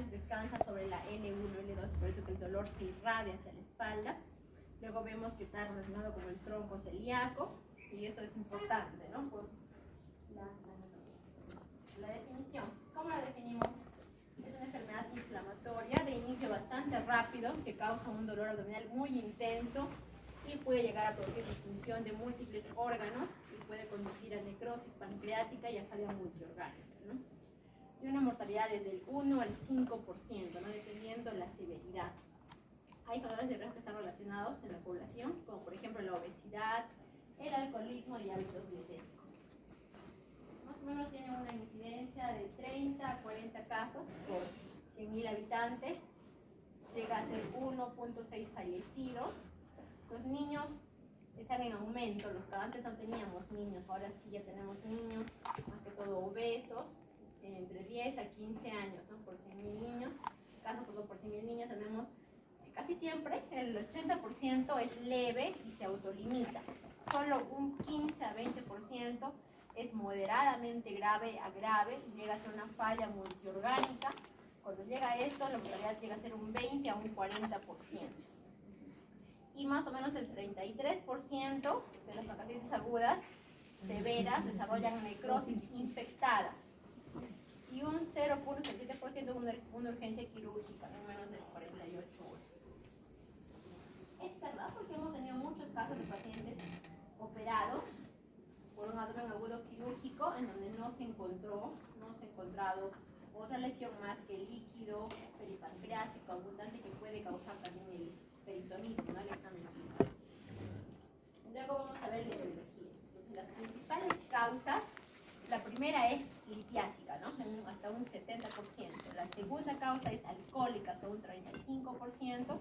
descansa sobre la L1, L2, por eso que el dolor se irradia hacia la espalda. Luego vemos que está relacionado con el tronco celíaco, y eso es importante, ¿no? Por la definición. ¿Cómo la definimos? Es una enfermedad inflamatoria de inicio bastante rápido que causa un dolor abdominal muy intenso y puede llegar a producir disfunción de múltiples órganos y puede conducir a necrosis pancreática y a falla multiorgánica, ¿no? Y una mortalidad desde el 1 al 5%, ¿no? Dependiendo la severidad. Hay factores de riesgo que están relacionados en la población, como por ejemplo la obesidad, el alcoholismo y hábitos dietéticos. Más o menos tiene una incidencia de 30 a 40 casos por 100.000 habitantes. Llega a ser 1.6 fallecidos. Los niños están en aumento. Los que antes no teníamos niños, ahora sí ya tenemos niños, más que todo obesos, entre 10 a 15 años, ¿no? Por 100.000 niños. En caso por 100.000 niños tenemos casi siempre, el 80% es leve y se autolimita. Solo un 15 a 20% es moderadamente grave a grave y llega a ser una falla multiorgánica. Cuando llega a esto, la mortalidad llega a ser un 20 a un 40%. Y más o menos el 33% de las pancreatitis agudas severas desarrollan necrosis infectada. Y un 0.7% una urgencia quirúrgica en menos de 48 horas. Es verdad, porque hemos tenido muchos casos de pacientes operados por un abdomen agudo quirúrgico en donde no se ha encontrado otra lesión más que el líquido peripancreático abundante que puede causar también el peritonismo, ¿no? El examen físico. Luego vamos a ver la etiología. Entonces, las principales causas, la primera es litiásica, ¿no? Hasta un 70%. La segunda causa es alcohólica, hasta un 35%.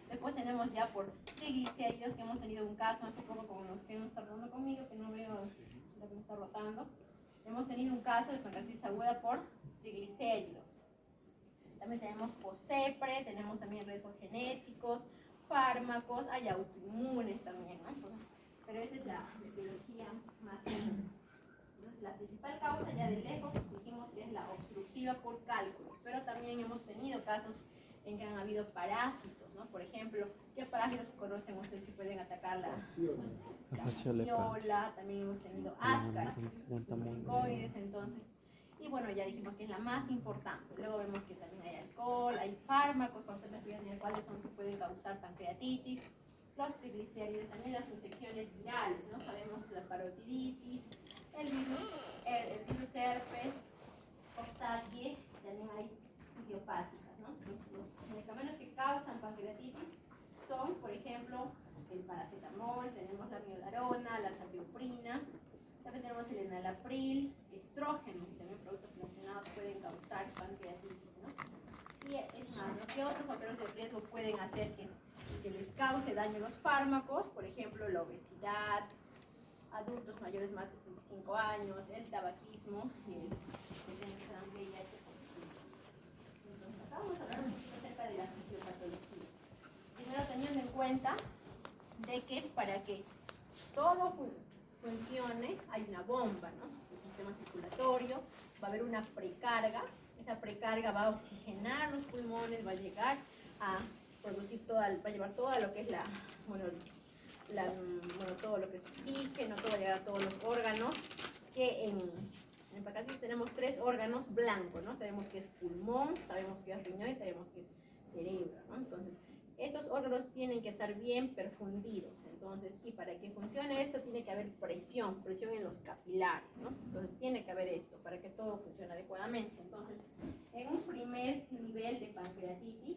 Después tenemos ya por triglicéridos, que hemos tenido un caso hace poco con los que no están hablando conmigo, que no veo lo que me está rotando. Hemos tenido un caso de pancreatitis aguda por triglicéridos. También tenemos posepre, tenemos también riesgos genéticos, fármacos, hay autoinmunes también, ¿no? Entonces, pero esa es la etiología más común. La principal causa ya de lejos dijimos que es la obstructiva por cálculos, pero también hemos tenido casos en que han habido parásitos, ¿no? Por ejemplo, ¿qué parásitos conocen ustedes que pueden atacar la fasciola? También hemos tenido áscaras, micoides, entonces, y bueno, ya dijimos que es la más importante. Luego vemos que también hay alcohol, hay fármacos, cuáles son que pueden causar pancreatitis, los triglicéridos, también las infecciones virales, ¿no? Sabemos la parotiditis, el virus herpes, coxsackie, también hay idiopáticas, ¿no? Los medicamentos que causan pancreatitis son, por ejemplo, el paracetamol, tenemos la miodarona, la sapioprina, también tenemos el enalapril, estrógeno, y también productos relacionados pueden causar pancreatitis, ¿no? Y es más, ¿no? ¿Qué otros factores de riesgo pueden hacer que les cause daño los fármacos? Por ejemplo, la obesidad, adultos mayores más de 65 años, el tabaquismo y el VIH. Entonces, acá vamos a hablar un poquito acerca de la fisiopatología. Primero, teniendo en cuenta de que para que todo funcione hay una bomba, ¿no? El sistema circulatorio, va a haber una precarga, esa precarga va a oxigenar los pulmones, va a llegar a producir va a llevar todo lo que es todo lo que es oxígeno, todo va a llegar a todos los órganos, que en pancreatitis tenemos 3 órganos blancos, ¿no? Sabemos que es pulmón, sabemos que es riñón y sabemos que es cerebro, ¿no? Entonces, estos órganos tienen que estar bien perfundidos. Entonces, y para que funcione esto tiene que haber presión en los capilares, ¿no? Entonces, tiene que haber esto para que todo funcione adecuadamente. Entonces, en un primer nivel de pancreatitis,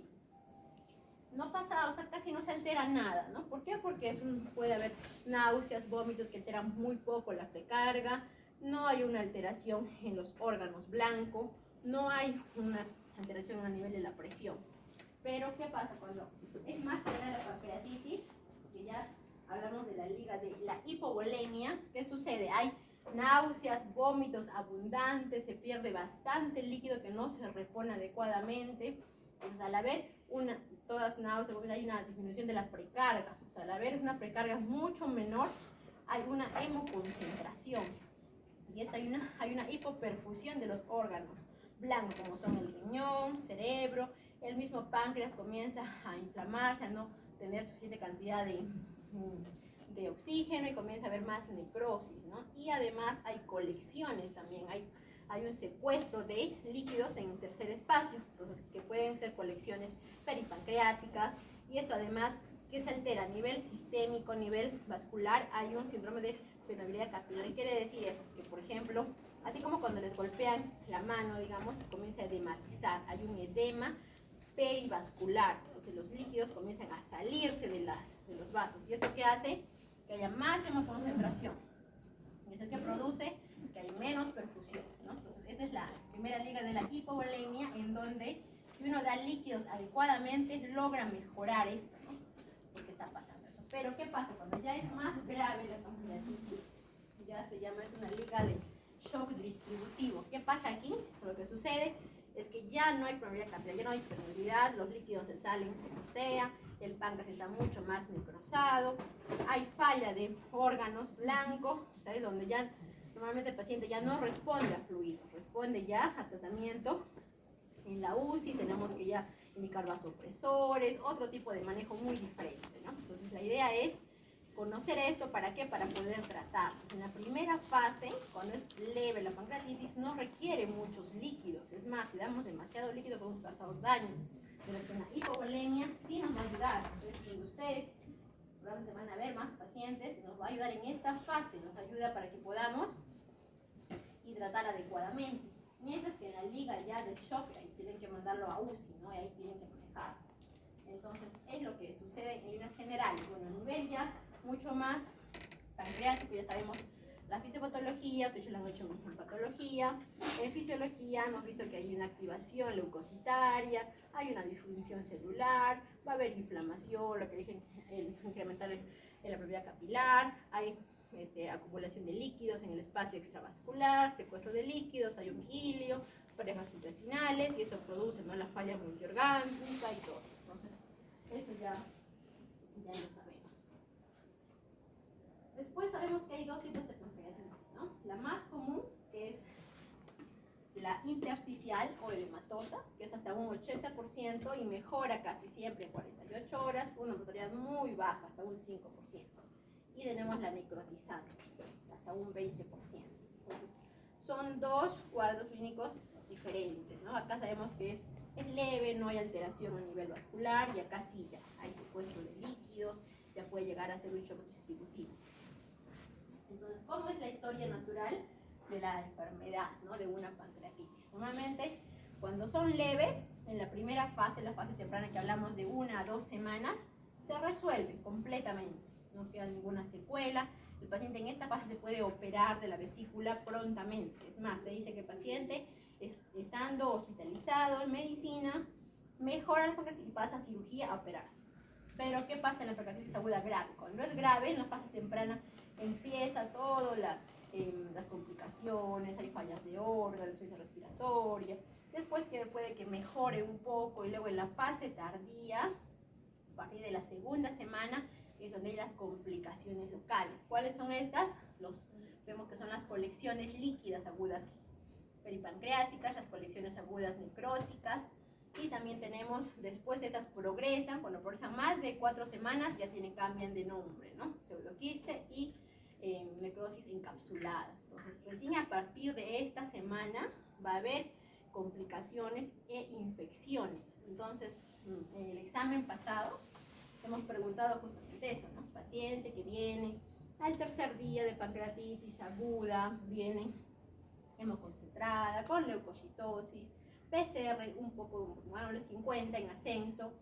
no pasa, o sea, casi no se altera nada, ¿no? ¿Por qué? Porque puede haber náuseas, vómitos que alteran muy poco la precarga, no hay una alteración en los órganos blancos, no hay una alteración a nivel de la presión. Pero, ¿qué pasa cuando es más severa la pancreatitis? Que ya hablamos de la liga de la hipovolemia. ¿Qué sucede? Hay náuseas, vómitos abundantes, se pierde bastante líquido que no se repone adecuadamente. Entonces, al haber todas náuseas, hay una disminución de la precarga. O sea, al haber una precarga mucho menor, hay una hemoconcentración. Y hay una hipoperfusión de los órganos blancos, como son el riñón, cerebro, mismo páncreas comienza a inflamarse, a no tener suficiente cantidad de oxígeno y comienza a haber más necrosis, ¿no? Y además hay colecciones también, hay un secuestro de líquidos en el tercer espacio, entonces que pueden ser colecciones peripancreáticas, y esto además que se altera a nivel sistémico, a nivel vascular, hay un síndrome de permeabilidad capilar. ¿Qué quiere decir eso? Que por ejemplo, así como cuando les golpean la mano, digamos, comienza a edematizar, hay un edema perivascular, entonces los líquidos comienzan a salirse de los vasos, y esto que hace que haya más hemoconcentración, y eso que produce que hay menos perfusión, ¿no? Entonces esa es la primera liga de la hipovolemia, en donde si uno da líquidos adecuadamente logra mejorar esto, ¿no? Porque está pasando eso. Pero ¿qué pasa? Cuando ya es más grave la pancreatitis, ya se llama, es una liga de shock distributivo. ¿Qué pasa aquí? Lo que sucede es que ya no hay permeabilidad capilar, ya no hay permeabilidad, los líquidos se salen como sea, el páncreas está mucho más necrosado, hay falla de órganos blancos, ¿sabes? Donde ya normalmente el paciente ya no responde a fluidos, responde ya a tratamiento. En la UCI tenemos que ya indicar vasopresores, otro tipo de manejo muy diferente, ¿no? Entonces la idea es conocer esto, ¿para qué? Para poder tratar. En la primera fase, cuando es leve la pancreatitis, no requiere muchos líquidos. Es más, si damos demasiado líquido podemos causar daño. Pero en la hipovolemia sí nos va a ayudar. Entonces, ustedes probablemente van a ver más pacientes, nos va a ayudar en esta fase, nos ayuda para que podamos hidratar adecuadamente. Mientras que en la liga ya del shock, ahí tienen que mandarlo a UCI, ¿no? Y ahí tienen que manejar. Entonces, es lo que sucede en líneas generales. Bueno, a nivel ya mucho más pancreático, ya sabemos la fisiopatología, de hecho lo han hecho en patología. En fisiología hemos visto que hay una activación leucocitaria, hay una disfunción celular, va a haber inflamación, lo que dije, incrementar la permeabilidad capilar, hay acumulación de líquidos en el espacio extravascular, secuestro de líquidos, hay un hilio, parejas intestinales, y esto produce, ¿no?, la falla multiorgánica y todo. Entonces, eso ya lo sabemos. Después sabemos que hay dos tipos de pancreatitis, ¿no? La más común, que es la intersticial o edematosa, que es hasta un 80% y mejora casi siempre en 48 horas, una mortalidad muy baja, hasta un 5%. Y tenemos la necrotizante, hasta un 20%. Entonces, son dos cuadros clínicos diferentes, ¿no? Acá sabemos que es leve, no hay alteración a nivel vascular, y acá sí ya hay secuestro de líquidos, ya puede llegar a ser un shock distributivo. Entonces, ¿cómo es la historia natural de la enfermedad, ¿no?, de una pancreatitis? Normalmente, cuando son leves, en la primera fase, la fase temprana que hablamos de 1 a 2 semanas, se resuelve completamente, no queda ninguna secuela. El paciente en esta fase se puede operar de la vesícula prontamente. Es más, se dice que el paciente, estando hospitalizado en medicina, mejora el pancreatitis y pasa a cirugía a operarse. Pero ¿qué pasa en la pancreatitis aguda grave? Cuando es grave, en la fase temprana empieza todo las complicaciones, hay fallas de órganos, insuficiencia respiratoria, después que puede que mejore un poco, y luego en la fase tardía, a partir de la segunda semana, es donde hay las complicaciones locales. ¿Cuáles son estas? Vemos que son las colecciones líquidas agudas peripancreáticas, las colecciones agudas necróticas, y también tenemos, después estas progresan, cuando progresan más de 4 semanas, ya cambian de nombre, ¿no? Pseudoquiste y necrosis encapsulada. Entonces, recién a partir de esta semana va a haber complicaciones e infecciones. Entonces, en el examen pasado hemos preguntado justamente eso, ¿no? Paciente que viene al tercer día de pancreatitis aguda, viene hemoconcentrada, con leucocitosis, PCR un poco, bueno, de 50 en ascenso,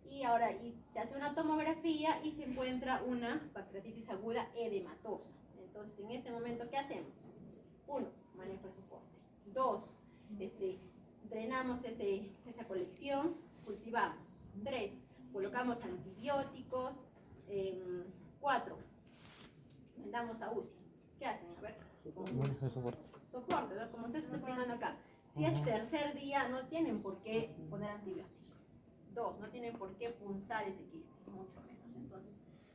y ahora se hace una tomografía y se encuentra una pancreatitis aguda edematosa. Entonces, en este momento, ¿qué hacemos? 1, manejo de soporte. 2, drenamos esa colección, cultivamos. 3, colocamos antibióticos. 4, mandamos a UCI. ¿Qué hacen? A ver. Soporte, ¿no? Como ustedes están explicando acá. Si es tercer día, no tienen por qué poner antibiótico. 2, no tienen por qué punzar ese quiste, mucho menos. Entonces,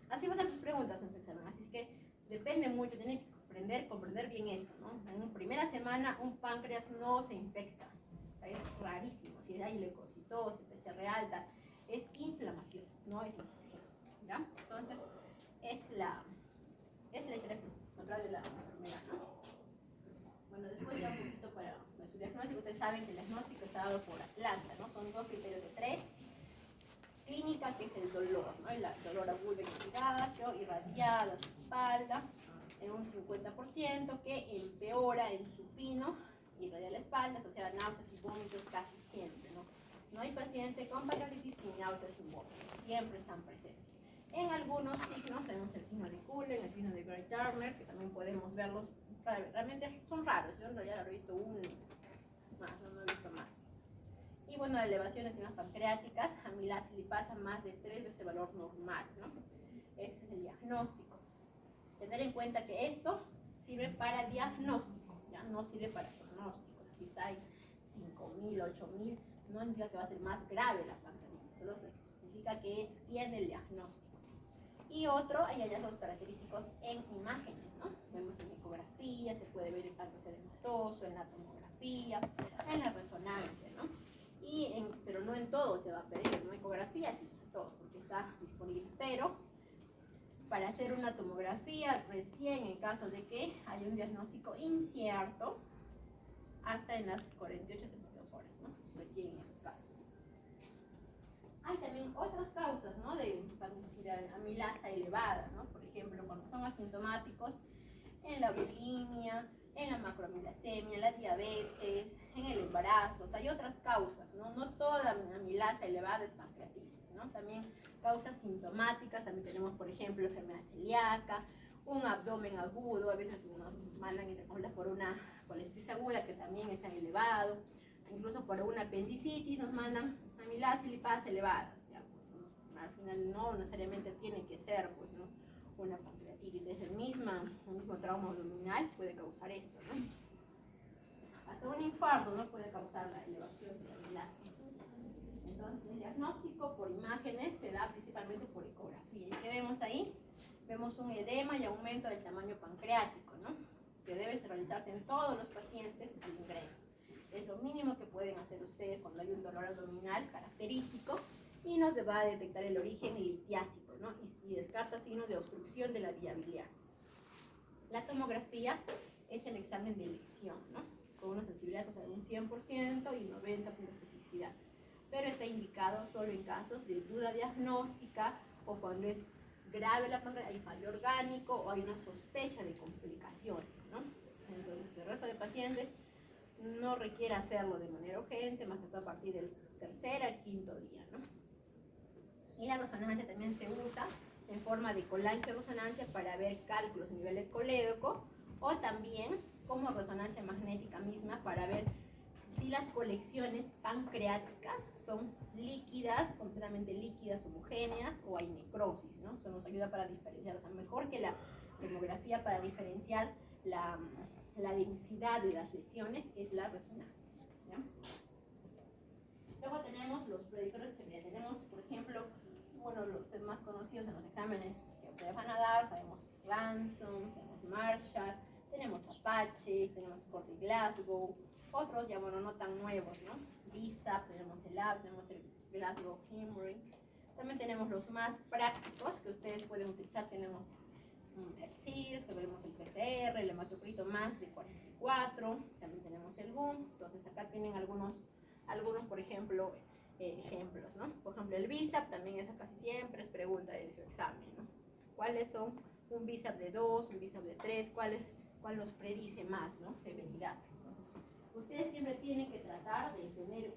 así van a ser sus preguntas en su examen. Así es que depende mucho, tienen que comprender bien esto, ¿no? En una primera semana un páncreas no se infecta. O sea, es rarísimo. Si hay leucocitosis, PCR alta, es inflamación, no es infección. ¿Ya? Entonces, es la historia natural de la enfermedad, ¿no? Bueno, después ya un poquito para su diagnóstico. Ustedes saben que el diagnóstico está dado por Atlanta, ¿no? Son 2 criterios de 3. Clínica, que es el dolor, ¿no? El dolor agudo en el epigastrio, irradiada a su espalda, en un 50%, que empeora en supino, irradia la espalda, asociada a náuseas y vómitos casi siempre, ¿no? No hay paciente con pancreatitis sin náuseas y vómitos, siempre están presentes. En algunos signos tenemos el signo de Cullen, el signo de Gray-Turner, que también podemos verlos, realmente son raros, yo en realidad lo he visto uno más, no he visto más. Y bueno, elevaciones enzimas pancreáticas, amilasa y lipasa más de 3 veces el valor normal, ¿no? Ese es el diagnóstico. Tener en cuenta que esto sirve para diagnóstico, ya no sirve para pronóstico. Si está en 5.000, 8.000, no indica que va a ser más grave la pancreatitis, solo significa que tiene el diagnóstico. Y otro, hay hallazgos característicos en imágenes, ¿no? Vemos en ecografía, se puede ver el páncreas edematoso, en la tomografía, en la resonancia, ¿no? Pero no en todo se va a pedir, ¿no? Ecografía sí, en todo, porque está disponible. Pero para hacer una tomografía, recién en caso de que haya un diagnóstico incierto, hasta en las 48 a 72 horas, ¿no? Recién en esos casos. Hay también otras causas, ¿no? de amilasa elevada, ¿no? Por ejemplo, cuando son asintomáticos, en la bulimia, en la macroamilasemia, en la diabetes, en el embarazo. O sea, hay otras causas, ¿no? No toda amilasa elevada es pancreatitis, ¿no? También causas sintomáticas, también tenemos, por ejemplo, enfermedad celíaca, un abdomen agudo, a veces nos mandan por una colitis aguda que también está elevado, incluso por una apendicitis nos mandan amilasa y lipasa elevadas, ¿ya? Al final no necesariamente tiene que ser, pues, ¿no? Una pancreatitis, es el mismo trauma abdominal puede causar esto, ¿no? Hasta un infarto no puede causar la elevación de la amilasa. Entonces, el diagnóstico por imágenes se da principalmente por ecografía. ¿Y qué vemos ahí? Vemos un edema y aumento del tamaño pancreático, ¿no? Que debe realizarse en todos los pacientes al ingreso. Es lo mínimo que pueden hacer ustedes cuando hay un dolor abdominal característico y nos va a detectar el origen litiásico, ¿no? Y si descarta signos de obstrucción de la vía biliar. La tomografía es el examen de elección, ¿no? Con una sensibilidad de un 100% y 90% de especificidad. Pero está indicado solo en casos de duda diagnóstica o cuando es grave la pancreatitis, hay fallo orgánico o hay una sospecha de complicaciones, ¿no? Entonces, el resto de pacientes no requiere hacerlo de manera urgente, más que todo a partir del tercer al quinto día, ¿no? Y la resonancia también se usa en forma de colangioresonancia para ver cálculos a nivel colédoco o también como resonancia magnética misma para ver si las colecciones pancreáticas son líquidas, completamente líquidas, homogéneas o hay necrosis, ¿no? Eso nos ayuda para diferenciar, o sea, mejor que la tomografía para diferenciar la densidad de las lesiones es la resonancia, ¿ya? Luego tenemos los predictores de severidad. Tenemos, por ejemplo, bueno, los más conocidos en los exámenes que ustedes van a dar, sabemos Ransom, sabemos Marshall, tenemos Apache, tenemos Corte Glasgow, otros ya, bueno, no tan nuevos, ¿no? BISAP, tenemos el AB, tenemos el Glasgow Hemorrhage. También tenemos los más prácticos que ustedes pueden utilizar, tenemos el CIRS, que vemos el PCR, el hematocrito más de 44, también tenemos el BOOM. Entonces acá tienen algunos por ejemplo, ejemplos, ¿no? Por ejemplo, el BISAP también es casi siempre es pregunta de su examen, ¿no? ¿Cuáles son un BISAP de 2, un BISAP de 3? ¿Cuál nos predice más, ¿no? Severidad. Entonces, ustedes siempre tienen que tratar de tener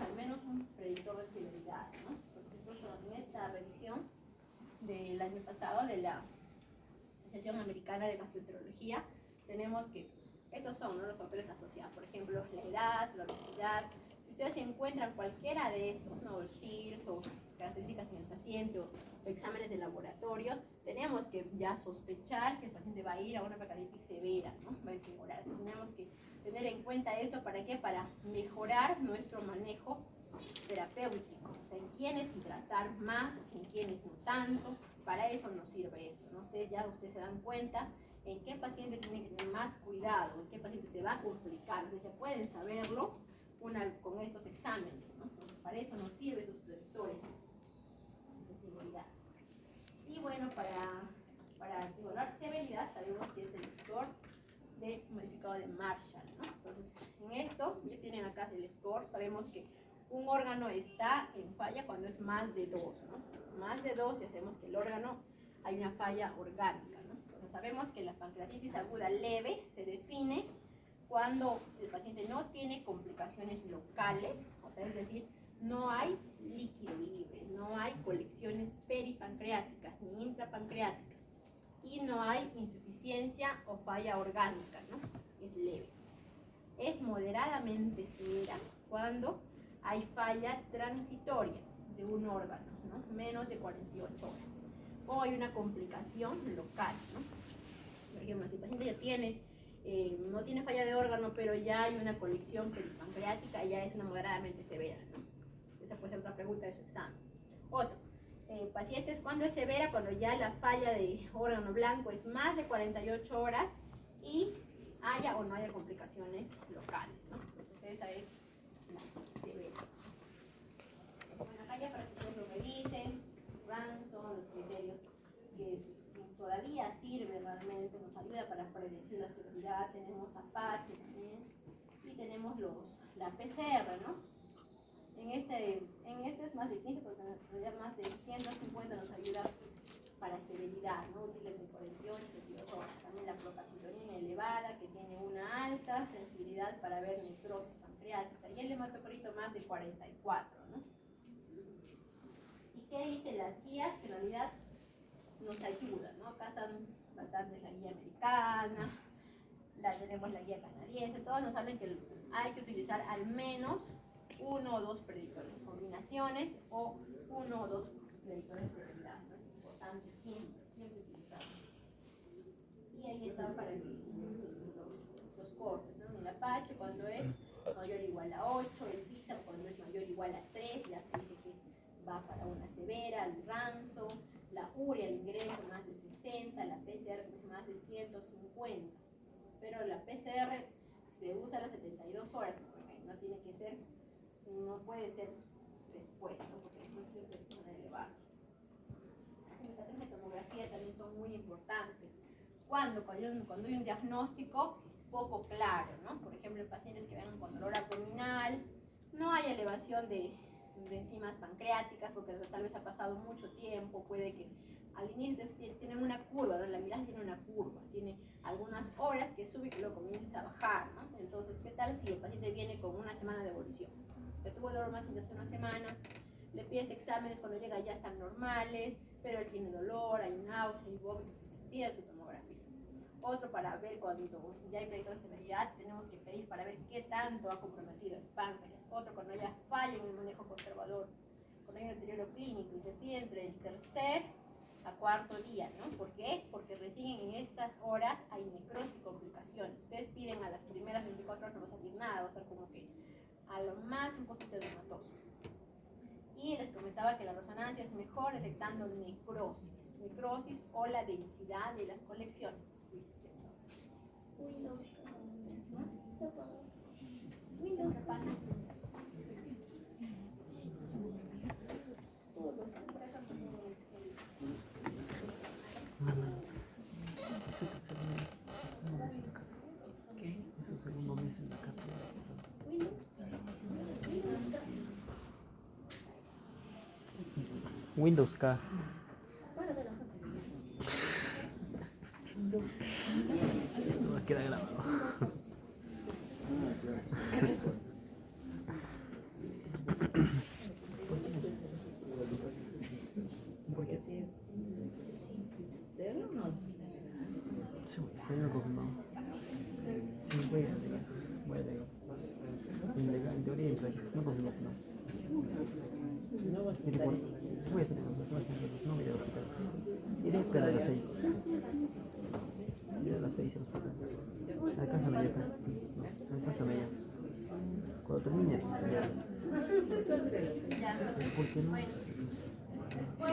al menos un predictor de severidad, ¿no? Porque incluso en esta revisión del año pasado de la Asociación Americana de Gastroenterología, tenemos que estos son, ¿no?, los factores asociados, por ejemplo, la edad, la obesidad. Si ustedes encuentran cualquiera de estos, ¿no?, el CIRS o características en el paciente o exámenes de laboratorio, tenemos que ya sospechar que el paciente va a ir a una pancreatitis severa, ¿no? Va a empeorar. Tenemos que tener en cuenta esto, ¿para qué? Para mejorar nuestro manejo terapéutico, o sea, en quienes hidratar más, en quienes no tanto. Para eso nos sirve esto, ¿no? Ustedes se dan cuenta en qué paciente tienen que tener más cuidado, en qué paciente se va a complicar. Entonces ya pueden saberlo con estos exámenes, ¿no? Entonces, para eso nos sirven estos predictores de severidad. Y bueno, para evaluar severidad sabemos que es el score de modificado de Marshall, ¿no? Entonces, en esto, ya tienen acá el score, sabemos que un órgano está en falla cuando es más de 2, ¿no? Más de 2, y sabemos que el órgano hay una falla orgánica, ¿no? Entonces, sabemos que la pancreatitis aguda leve se define cuando el paciente no tiene complicaciones locales, o sea, es decir, no hay líquido libre, no hay colecciones peripancreáticas ni intrapancreáticas y no hay insuficiencia o falla orgánica, ¿no? Es leve. Es moderadamente severa cuando hay falla transitoria de un órgano, ¿no? Menos de 48 horas. O hay una complicación local, ¿no? Por ejemplo, si el paciente ya tiene, no tiene falla de órgano, pero ya hay una colección peripancreática, ya es una moderadamente severa, ¿no? Esa puede ser otra pregunta de su examen. Otro, pacientes, ¿cuándo es severa? Cuando ya la falla de órgano blanco es más de 48 horas y haya o no haya complicaciones locales, ¿no? Entonces esa es la severa. Bueno, acá ya para que ustedes lo revisen, son los criterios que todavía sirve realmente, nos ayuda para predecir la severidad. Tenemos Apache también y tenemos la PCR, ¿no? En este es más de 15, porque ya más de 150 nos ayuda para severidad, ¿no? Útiles de 48, 72 horas. También la procalcitonina elevada, que tiene una alta sensibilidad para ver necrosis pancreática, y el hematocrito más de 44, ¿no? ¿Y qué dicen las guías? Que en realidad nos ayudan, ¿no? Acá son bastantes la guía americana, tenemos la guía canadiense, todas nos hablan que hay que utilizar al menos 1 o 2 predictores, combinaciones o 1 o 2 predictores de severidad, ¿no? Es importante siempre utilizarlos. Y ahí están para los cortes, ¿no? El Apache cuando es mayor o igual a 8, el PISA cuando es mayor o igual a 3, las que dice que va para una severa, el ranzo, la urea, el ingreso más de 60, la PCR más de 150. Pero la PCR se usa a las 72 horas, porque no tiene que ser, no puede ser después, ¿no? Porque después siempre van a elevarse. Las comunicaciones de tomografía también son muy importantes. Cuando hay un diagnóstico poco claro, ¿no? Por ejemplo, en pacientes que vengan con dolor abdominal, no hay elevación de enzimas pancreáticas, porque tal vez ha pasado mucho tiempo, puede que al inicio tienen una curva, ¿no? La mirada tiene una curva, tiene algunas horas que sube y luego comienza a bajar, ¿no? Entonces, ¿qué tal si el paciente viene con una semana de evolución? Que tuvo dolor más de una semana, le pides exámenes, cuando llega ya están normales, pero él tiene dolor, hay náusea, hay vómitos, y les pide su tomografía. Otro para ver cuando ya hay predictor de severidad, tenemos que pedir para ver qué tanto ha comprometido el páncreas. Otro cuando haya falla en el manejo conservador, cuando hay un deterioro clínico y se pide entre el tercer a cuarto día, ¿no? ¿Por qué? Porque recién en estas horas hay necrosis y complicaciones. Ustedes piden a las primeras 24 horas no va a salir nada, va a estar como que a lo más un poquito de hematoso. Y les comentaba que la resonancia es mejor detectando necrosis o la densidad de las colecciones. Windows. ¿Qué pasa? Windows K. No queda grabado. Porque sí, ¿de verdad o no? Sí, estoy confirmado. Sí, voy a llegar. En teoría, no confirmo, no. No vas a estar. Voy a tener no voy a hospital. Iré a esperar a las 6. Iré a las 6 a los hospitales. Alcánzame ya. No, alcánzame ya. Cuando termine, ya. ¿Por qué no? Después,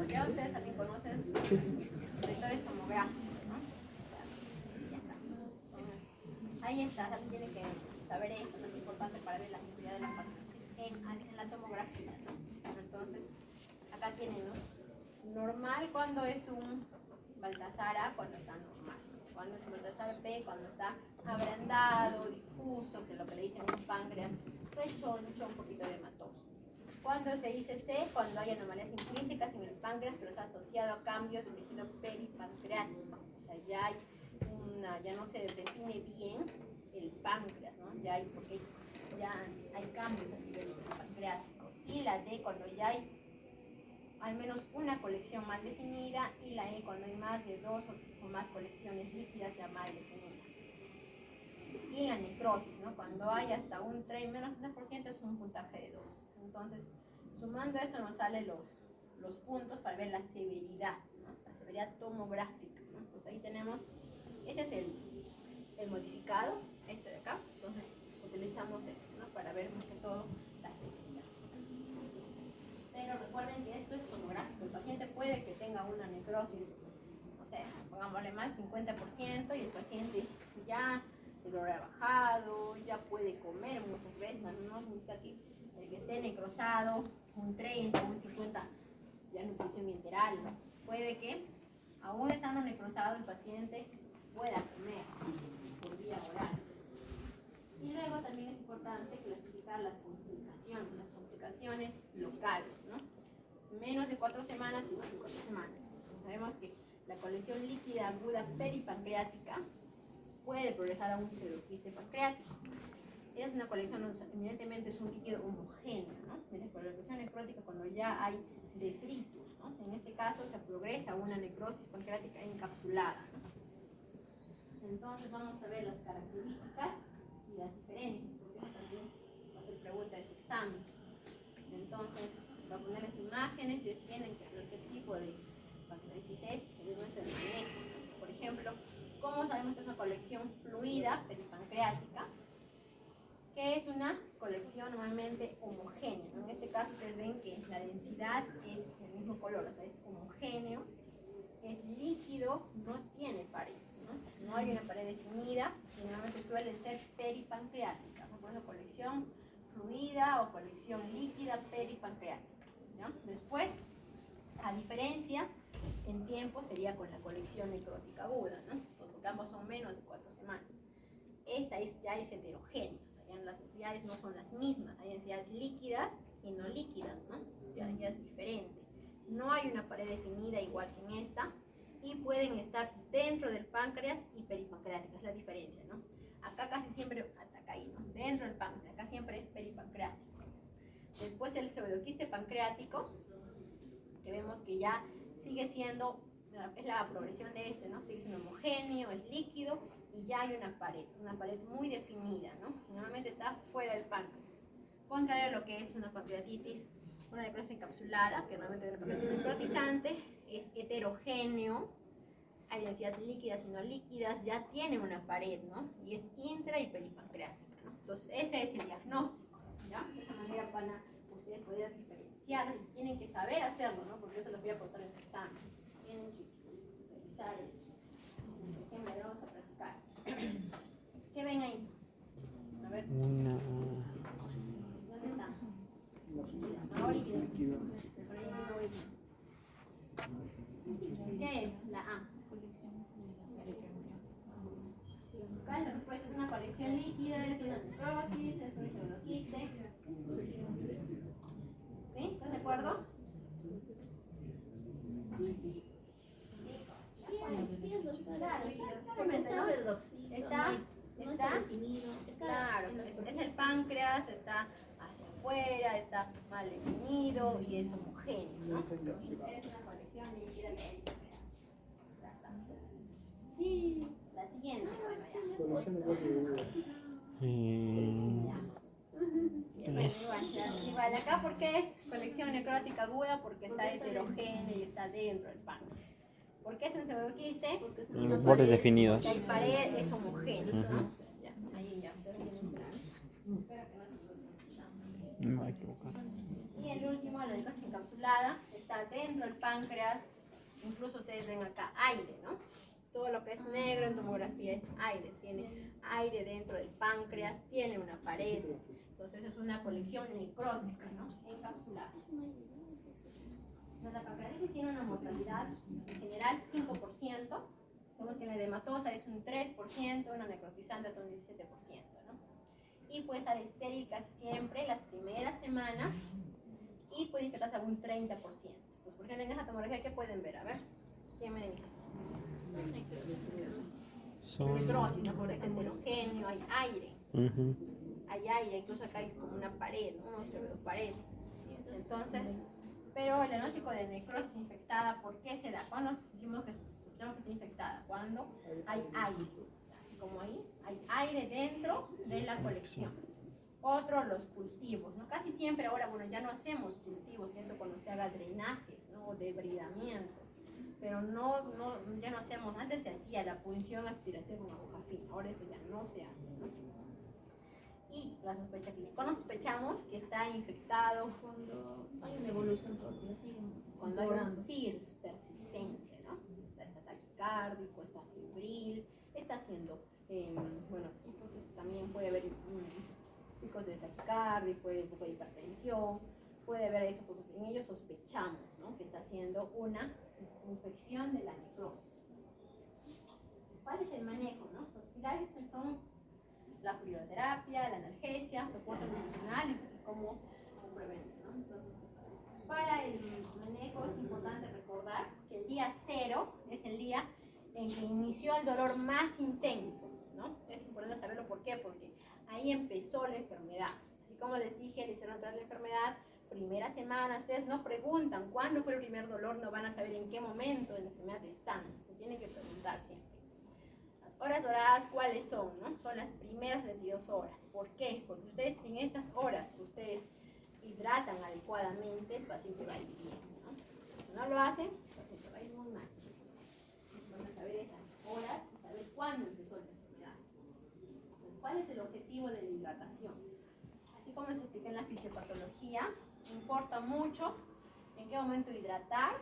ya ustedes también conocen vectores tomográficos, ¿no? Ya está. Ahí está, también tienen que saber eso, es importante para ver las actividad de la pancreatitis en la tomografía, ¿no? Entonces, acá tienen, ¿no? Normal cuando es un Baltasar A, cuando está normal. Cuando es un Baltasar B, cuando está agrandado, difuso, que es lo que le dicen un páncreas rechoncho, un poquito de hematoso. Cuando se dice C, cuando hay anomalías intrínsecas en el páncreas, pero está asociado a cambios de tejido peripancreático. O sea, ya no se define bien el páncreas, ¿no? Porque ya hay cambios a nivel pancreático. Y la D, cuando ya hay al menos una colección mal definida, y la E, cuando hay más de 2 o más colecciones líquidas ya mal definidas. Y la necrosis, ¿no? Cuando hay hasta un 3 menos de 1% es un puntaje de 2. Entonces, sumando eso nos salen los puntos para ver la severidad, ¿no? La severidad tomográfica, ¿no? Pues ahí tenemos, este es el modificado, este de acá. Entonces, utilizamos este, ¿no? Para ver más que todo la severidad. Pero recuerden que esto es tomográfico. El paciente puede que tenga una necrosis, o sea, pongámosle más 50%, y el paciente ya el dolor ha bajado, ya puede comer muchas veces, no significa que el que esté necrosado, un 30, un 50, ya nutrición enteral, ¿no? Puede que, aún estando necrosado, el paciente pueda comer por vía oral. Y luego también es importante clasificar las complicaciones locales, ¿no? Menos de 4 semanas y más de 4 semanas. Sabemos que la colección líquida aguda peripancreática puede progresar a un pseudoquiste pancreático. Es una colección, evidentemente es un líquido homogéneo, ¿no? En la colección necrótica, cuando ya hay detritus, ¿no? En este caso se progresa a una necrosis pancreática encapsulada, ¿no? Entonces vamos a ver las características y las diferencias, porque eso también va a ser pregunta de su examen. Entonces, voy a poner las imágenes, ustedes tienen que ver qué tipo de pancreatitis es, y según eso el manejo. Por ejemplo, ¿cómo sabemos que es una colección fluida peripancreática? Que es una colección normalmente homogénea, ¿no? En este caso ustedes ven que la densidad es el mismo color, o sea, es homogéneo, es líquido, no tiene pared, ¿no? No hay una pared definida, generalmente suelen ser peripancreáticas, ¿no? Por eso colección fluida o colección líquida peripancreática, ¿no? Después, a diferencia, en tiempo sería con la colección necrótica aguda, ¿no? Porque ambos son menos de 4 semanas. Esta ya es heterogénea, o sea, ya las densidades no son las mismas, hay densidades líquidas y no líquidas, ¿no? Ya es diferente. No hay una pared definida igual que en esta, y pueden estar dentro del páncreas y peripancreática, es la diferencia, ¿no? Acá casi siempre, acá ahí, ¿no? Dentro del páncreas, acá siempre es peripancreático. Después el pseudoquiste pancreático, que vemos que ya sigue siendo, es la progresión de este, ¿no? Sigue siendo homogéneo, es líquido, y ya hay una pared muy definida, ¿no? Normalmente está fuera del páncreas. Contrario a lo que es una pancreatitis, una necrosis encapsulada, que normalmente es una pancreatitis necrotizante, es heterogéneo, hay densidades líquidas y no líquidas, ya tiene una pared, ¿no? Y es intra y peripancreática, ¿no? Entonces ese es el diagnóstico, ¿ya? De esa manera van a ustedes poder diferenciar, y tienen que saber hacerlo, ¿no? Porque yo se los voy a aportar en el examen. Tienen que revisar esto. Siempre vamos a practicar. ¿Qué ven ahí? A ver. ¿Dónde está? Ahorita. ¿Qué es? La A. ¿Cuál es la respuesta? Es una colección líquida, es una necrosis, es un pseudoquiste. ¿Sí? ¿Estás de acuerdo? Está definido. Claro, es el páncreas, está hacia afuera, está mal definido y es homogéneo, ¿no? Entonces es una colección líquida peripancreática. Sí. La siguiente, igual acá, porque es colección necrótica aguda, porque está heterogénea y está dentro del páncreas. ¿Por qué es un pseudoquiste? Porque es una bordes definidos. La pared es homogénea, ¿no? Ya, ahí ya. Espero que no se Me voy a equivocar. Y el último, la necrosis encapsulada, está dentro del páncreas. Incluso ustedes ven acá aire, ¿no? Todo lo que es negro en tomografía es aire. Tiene aire dentro del páncreas, tiene una pared. Entonces es una colección necrótica, ¿no? Encapsulada. La pancreatitis tiene una mortalidad en general 5%. Vemos que la edematosa es un 3%, una necrotizante es un 17%, ¿no? Y puede estar estéril casi siempre las primeras semanas y puede infectarse a un 30%. Entonces, por ejemplo, en esa tomografía, ¿qué pueden ver? A ver, ¿quién me dice? Es necrosis, ¿no? Porque es heterogéneo, hay aire. Hay aire, incluso acá hay como una pared, ¿no? Una pared. Entonces, pero el diagnóstico de necrosis infectada, ¿por qué se da? ¿Cuándo decimos que está infectada? Cuando hay aire. Así como ahí, hay aire dentro de la colección. Otro, los cultivos, ¿no? Casi siempre ahora, bueno, ya no hacemos cultivos, ¿cierto? Cuando se haga drenajes, ¿no? O debridamiento. Pero ya no hacemos, antes se hacía la punción, aspiración con aguja fina, ahora eso ya no se hace, ¿no? Y la sospecha clínica. Cuando sospechamos que está infectado, Cuando hay una evolución todavía, cuando hay un SIRS persistente, ¿no? Está taquicárdico, está febril, está haciendo, bueno, también puede haber picos de taquicardia, puede haber un poco de hipertensión, puede haber eso, pues en ellos sospechamos, ¿no? Que está haciendo una infección de la necrosis. ¿Cuál es el manejo, no? Los pilares son la fluidoterapia, la analgesia, soporte nutricional y cómo prevenir, ¿no? Entonces, para el manejo es importante recordar que el día 0 es el día en que inició el dolor más intenso, ¿no? Es importante saberlo, ¿por qué? Porque ahí empezó la enfermedad. Así como les dije, le hicieron tratar la enfermedad, primera semana, ustedes no preguntan cuándo fue el primer dolor, no van a saber en qué momento de la enfermedad están, se tienen que preguntar siempre. Horas doradas, ¿cuáles son? ¿No? Son las primeras 22 horas. ¿Por qué? Porque ustedes en estas horas, ustedes hidratan adecuadamente, el paciente va a ir bien, ¿no? Si no lo hacen, el paciente va a ir muy mal. Van a saber esas horas y saber cuándo empezó la enfermedad. Entonces, ¿cuál es el objetivo de la hidratación? Así como les expliqué en la fisiopatología, importa mucho en qué momento hidratar,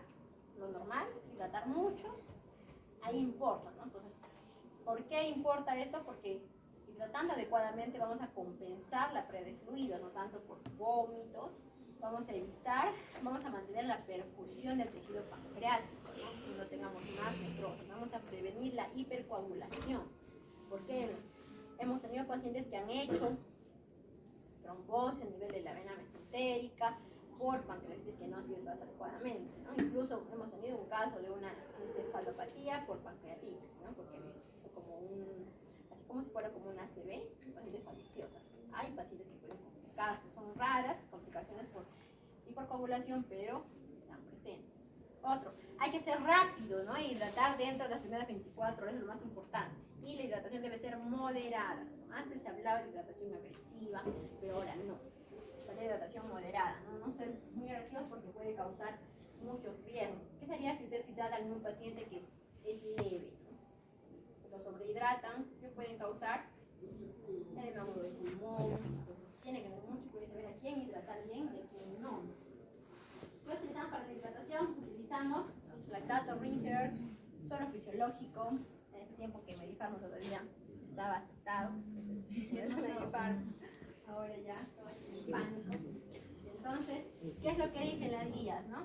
lo normal, hidratar mucho, ahí importa, ¿no? Entonces, ¿por qué importa esto? Porque hidratando adecuadamente vamos a compensar la pérdida de fluido, no tanto por vómitos, vamos a evitar, vamos a mantener la perfusión del tejido pancreático, ¿no? Si no tengamos más necrosis, vamos a prevenir la hipercoagulación, porque hemos tenido pacientes que han hecho trombosis a nivel de la vena mesentérica por pancreatitis que no ha sido tratada adecuadamente, ¿no? Incluso hemos tenido un caso de una encefalopatía por pancreatitis, ¿no? Porque hizo como así como si fuera como una ACV, pacientes faliciosas. Hay pacientes que pueden complicarse, son raras complicaciones por hipercoagulación, pero están presentes. Otro, hay que ser rápido, ¿no? Hidratar dentro de las primeras 24 horas es lo más importante. Y la hidratación debe ser moderada, ¿no? Antes se hablaba de hidratación agresiva, pero ahora no. La hidratación moderada, ¿no? No ser muy agresivos porque puede causar muchos riesgos. ¿Qué sería si ustedes hidratan en un paciente que es leve, ¿no? Lo sobrehidratan, ¿qué pueden causar? Edema agudo del pulmón. Entonces tiene que tener mucho cuidado saber a quién hidratar bien y a quién no. ¿Qué utilizamos para la hidratación? Utilizamos lactato Ringer, suero fisiológico. En ese tiempo que Medifarma todavía estaba aceptado, ahora ya todo es pánico. Entonces, ¿qué es lo que dicen las guías, no?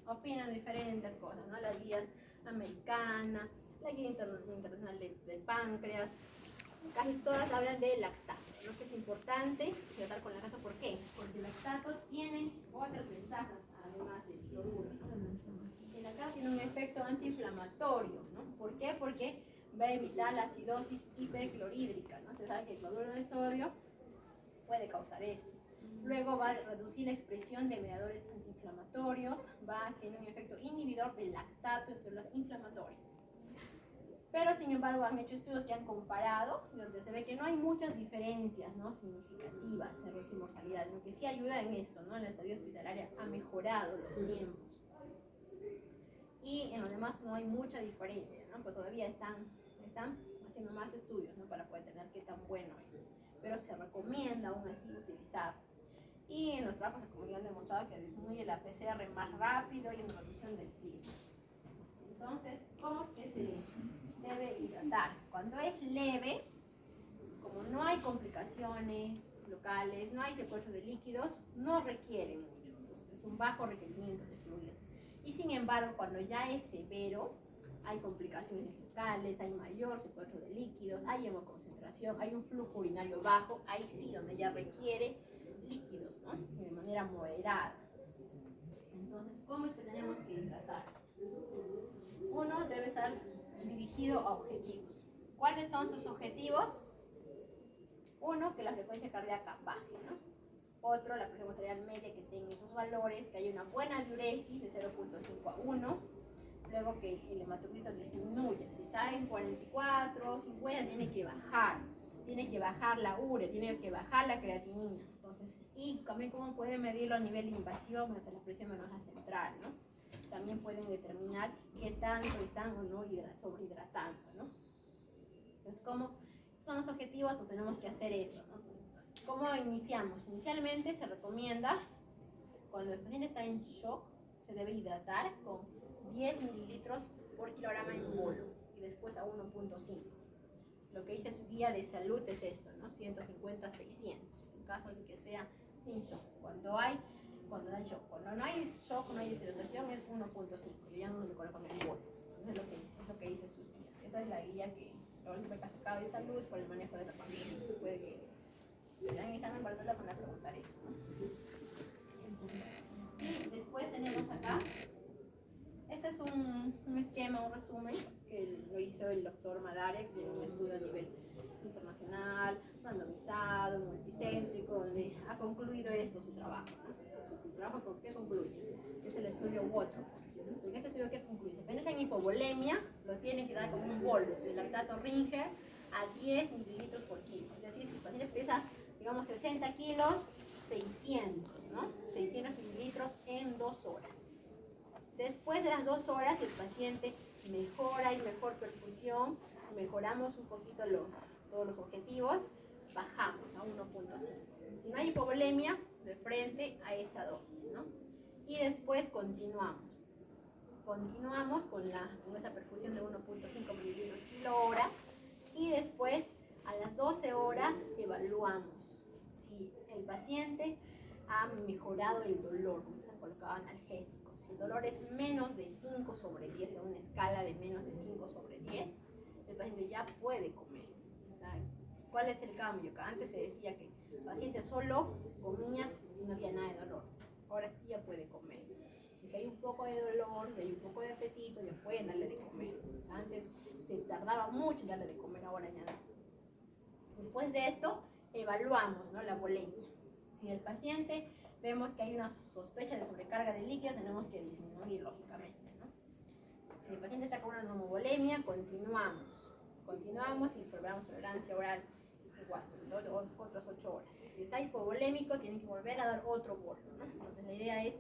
Opinan diferentes cosas, ¿no? Las guías americanas, la guía internacional del páncreas, casi todas hablan de lactato, ¿no? Que es importante tratar con lactato. ¿Por qué? Porque el lactato tiene otras ventajas, además del cloruro, ¿no? El lactato tiene un efecto antiinflamatorio, ¿no? ¿Por qué? Porque va a evitar la acidosis hiperclorhídrica, ¿no? Se sabe que el cloruro de sodio puede causar esto. Luego va a reducir la expresión de mediadores antiinflamatorios, va a tener un efecto inhibidor del lactato en células inflamatorias. Pero sin embargo han hecho estudios que han comparado, donde se ve que no hay muchas diferencias, ¿no? Significativas en reducir mortalidad, lo que sí ayuda en esto, ¿no? En la estadía hospitalaria ha mejorado los tiempos. Y en lo demás no hay mucha diferencia, ¿no? Pues todavía están haciendo más estudios, ¿no? Para poder tener qué tan bueno es. Pero se recomienda aún así utilizar. Y en los trabajos como ya han demostrado que disminuye la PCR más rápido y en reducción del SIG. Entonces, ¿cómo es que se debe hidratar? Cuando es leve, como no hay complicaciones, locales, no hay secuestro de líquidos, no requieren mucho. Entonces es un bajo requerimiento de fluidos. Y sin embargo, cuando ya es severo, hay complicaciones locales, hay mayor secuestro de líquidos, hay hemoconcentración, hay un flujo urinario bajo, ahí sí donde ya requiere líquidos, ¿no? De manera moderada. Entonces, ¿cómo es que tenemos que hidratar? Uno debe estar dirigido a objetivos. ¿Cuáles son sus objetivos? Uno, que la frecuencia cardíaca baje, ¿no? Otro, la presión arterial media que esté en esos valores, que haya una buena diuresis de 0.5 a 1. Luego que el hematocrito disminuya. Si está en 44, 50, tiene que bajar la urea, tiene que bajar la creatinina. Entonces, y también cómo pueden medirlo a nivel invasivo mediante la presión venosa central, ¿no? También pueden determinar qué tanto están o no sobrehidratando, ¿no? Entonces, ¿cómo son los objetivos? Pues tenemos que hacer eso, ¿no? ¿Cómo iniciamos? Inicialmente se recomienda, cuando el paciente está en shock, se debe hidratar con 10 mililitros por kilogramo en bolo y después a 1.5. Lo que dice su guía de salud es esto, ¿no? 150 a 600, en caso de que sea sin shock. Cuando hay shock, cuando no hay shock, no hay deshidratación, es 1.5. Yo ya no lo coloco en el bolo. Entonces es lo que dice sus guías. Esa es la guía que la última que ha sacado de salud por el manejo de la pandemia. Puede que le dan examen para hacerla para preguntar eso, ¿no? Y después tenemos acá. Este es un esquema, un resumen que lo hizo el doctor Madarek de un estudio a nivel internacional, randomizado, multicéntrico, donde ha concluido esto su trabajo, ¿no? Su trabajo, ¿con qué concluye? Es el estudio Waterford. En este estudio, ¿qué concluye? Si apenas en hipovolemia, lo tienen que dar como un bolo de lactato Ringer a 10 mililitros por kilo. Es decir, si el paciente pesa, digamos, 60 kilos, 600, ¿no? 600 mililitros en 2 horas. Después de las 2 horas, el paciente mejora, hay mejor perfusión, mejoramos un poquito todos los objetivos, bajamos a 1.5. Si no hay hipovolemia, de frente a esta dosis, ¿no? Y después continuamos. Continuamos con esa perfusión de 1.5 mililitros kilo hora. Y después, a las 12 horas, evaluamos si el paciente ha mejorado el dolor, se colocaba analgésico. Si el dolor es menos de 5 sobre 10, en una escala de menos de 5 sobre 10, el paciente ya puede comer. O sea, ¿cuál es el cambio? Que antes se decía que el paciente solo comía y no había nada de dolor. Ahora sí ya puede comer. Si hay un poco de dolor, si hay un poco de apetito, ya pueden darle de comer. O sea, antes se tardaba mucho en darle de comer, ahora ya no. Después de esto, evaluamos, ¿no?, la volemia. Si el paciente vemos que hay una sospecha de sobrecarga de líquidos, tenemos que disminuir, lógicamente, ¿no? Si el paciente está con una normovolemia, continuamos y probamos tolerancia oral igual, otras 8 horas. Si está hipovolémico, tienen que volver a dar otro bolo, ¿no? Entonces la idea es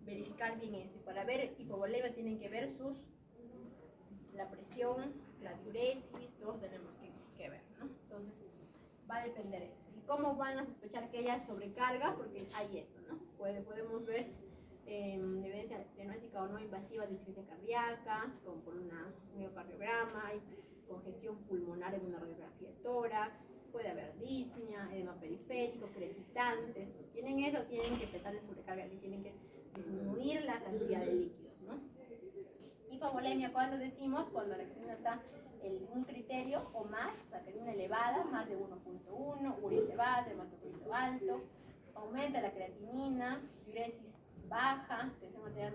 verificar bien esto. Y para ver hipovolemia tienen que ver la presión, la diuresis, todos tenemos que ver, ¿no? Entonces va a depender de eso. ¿Y cómo van a sospechar que haya sobrecarga? Porque hay esto, ¿no? Podemos ver evidencia diagnóstica o no invasiva de insuficiencia cardíaca, como por un miocardiograma, hay congestión pulmonar en una radiografía de tórax, puede haber disnea, edema periférico, crepitantes. Tienen eso, tienen que empezar en sobrecarga, tienen que disminuir la cantidad de líquidos, ¿no? Hipovolemia, ¿cuándo decimos? Cuando la creatinina está en un criterio o más, o sea, creatinina elevada, más de 1.1, urea elevada, hematocrito alto, aumenta la creatinina, diuresis baja, tensión arterial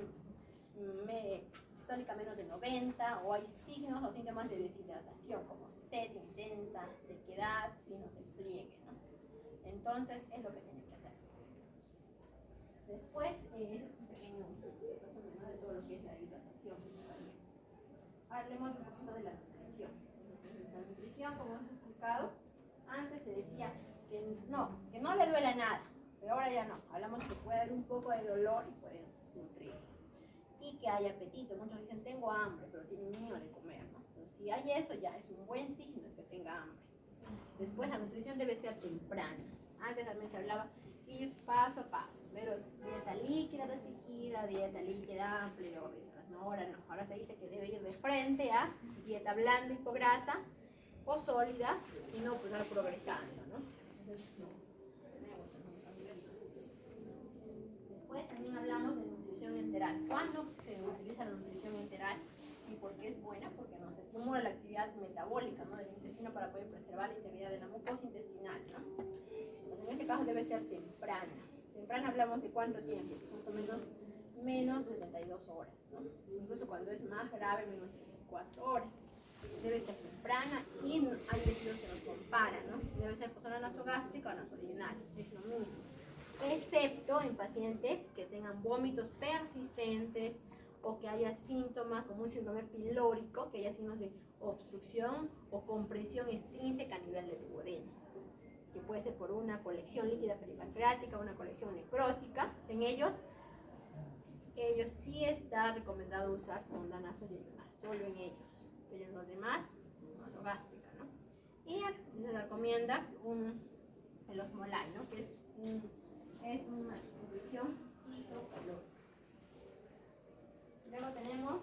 sistólica menos de 90, o hay signos o síntomas de deshidratación, como sed intensa, sequedad, signos de pliegue, ¿no? Entonces, es lo que tienen que hacer. Después, es un pequeño resumen, ¿no?, de todo lo que es la hidratación. Ahora hablemos un poquito de la nutrición. Entonces, la nutrición, como hemos explicado, antes se decía que no le duela nada, pero ahora ya no. Hablamos que puede haber un poco de dolor y pueden nutrir. Y que hay apetito. Muchos dicen, tengo hambre, pero tienen miedo de comer, ¿no? Pero si hay eso, ya es un buen signo de que tenga hambre. Después, la nutrición debe ser temprana. Antes también se hablaba ir paso a paso. Pero dieta líquida restringida, dieta líquida amplia, no, ahora no. Ahora se dice que debe ir de frente a dieta blanda, hipograsa o sólida y no progresando, ¿no? Entonces, no. enteral. ¿Cuándo se utiliza la nutrición enteral? ¿Y por qué es buena? Porque nos estimula la actividad metabólica, ¿no?, del intestino para poder preservar la integridad de la mucosa intestinal, ¿no? Entonces, en este caso debe ser temprana. Temprana hablamos de cuánto tiempo, más o menos de 72 horas, ¿no? Incluso cuando es más grave, menos de 24 horas. Debe ser temprana y hay estudios que nos comparan, ¿no? Debe ser por zona nasogástrica o nasolingual, es lo mismo. Excepto en pacientes que tengan vómitos persistentes o que haya síntomas como un síndrome pilórico, que haya signos de obstrucción o compresión extrínseca a nivel de duodeno, que puede ser por una colección líquida peripancreática o una colección necrótica. En ellos sí está recomendado usar sonda nasolingual, solo en ellos. Pero en los demás, nasogástrica, ¿no? Y se recomienda el osmolal, ¿no?, que es una nutrición isocalórica. Luego tenemos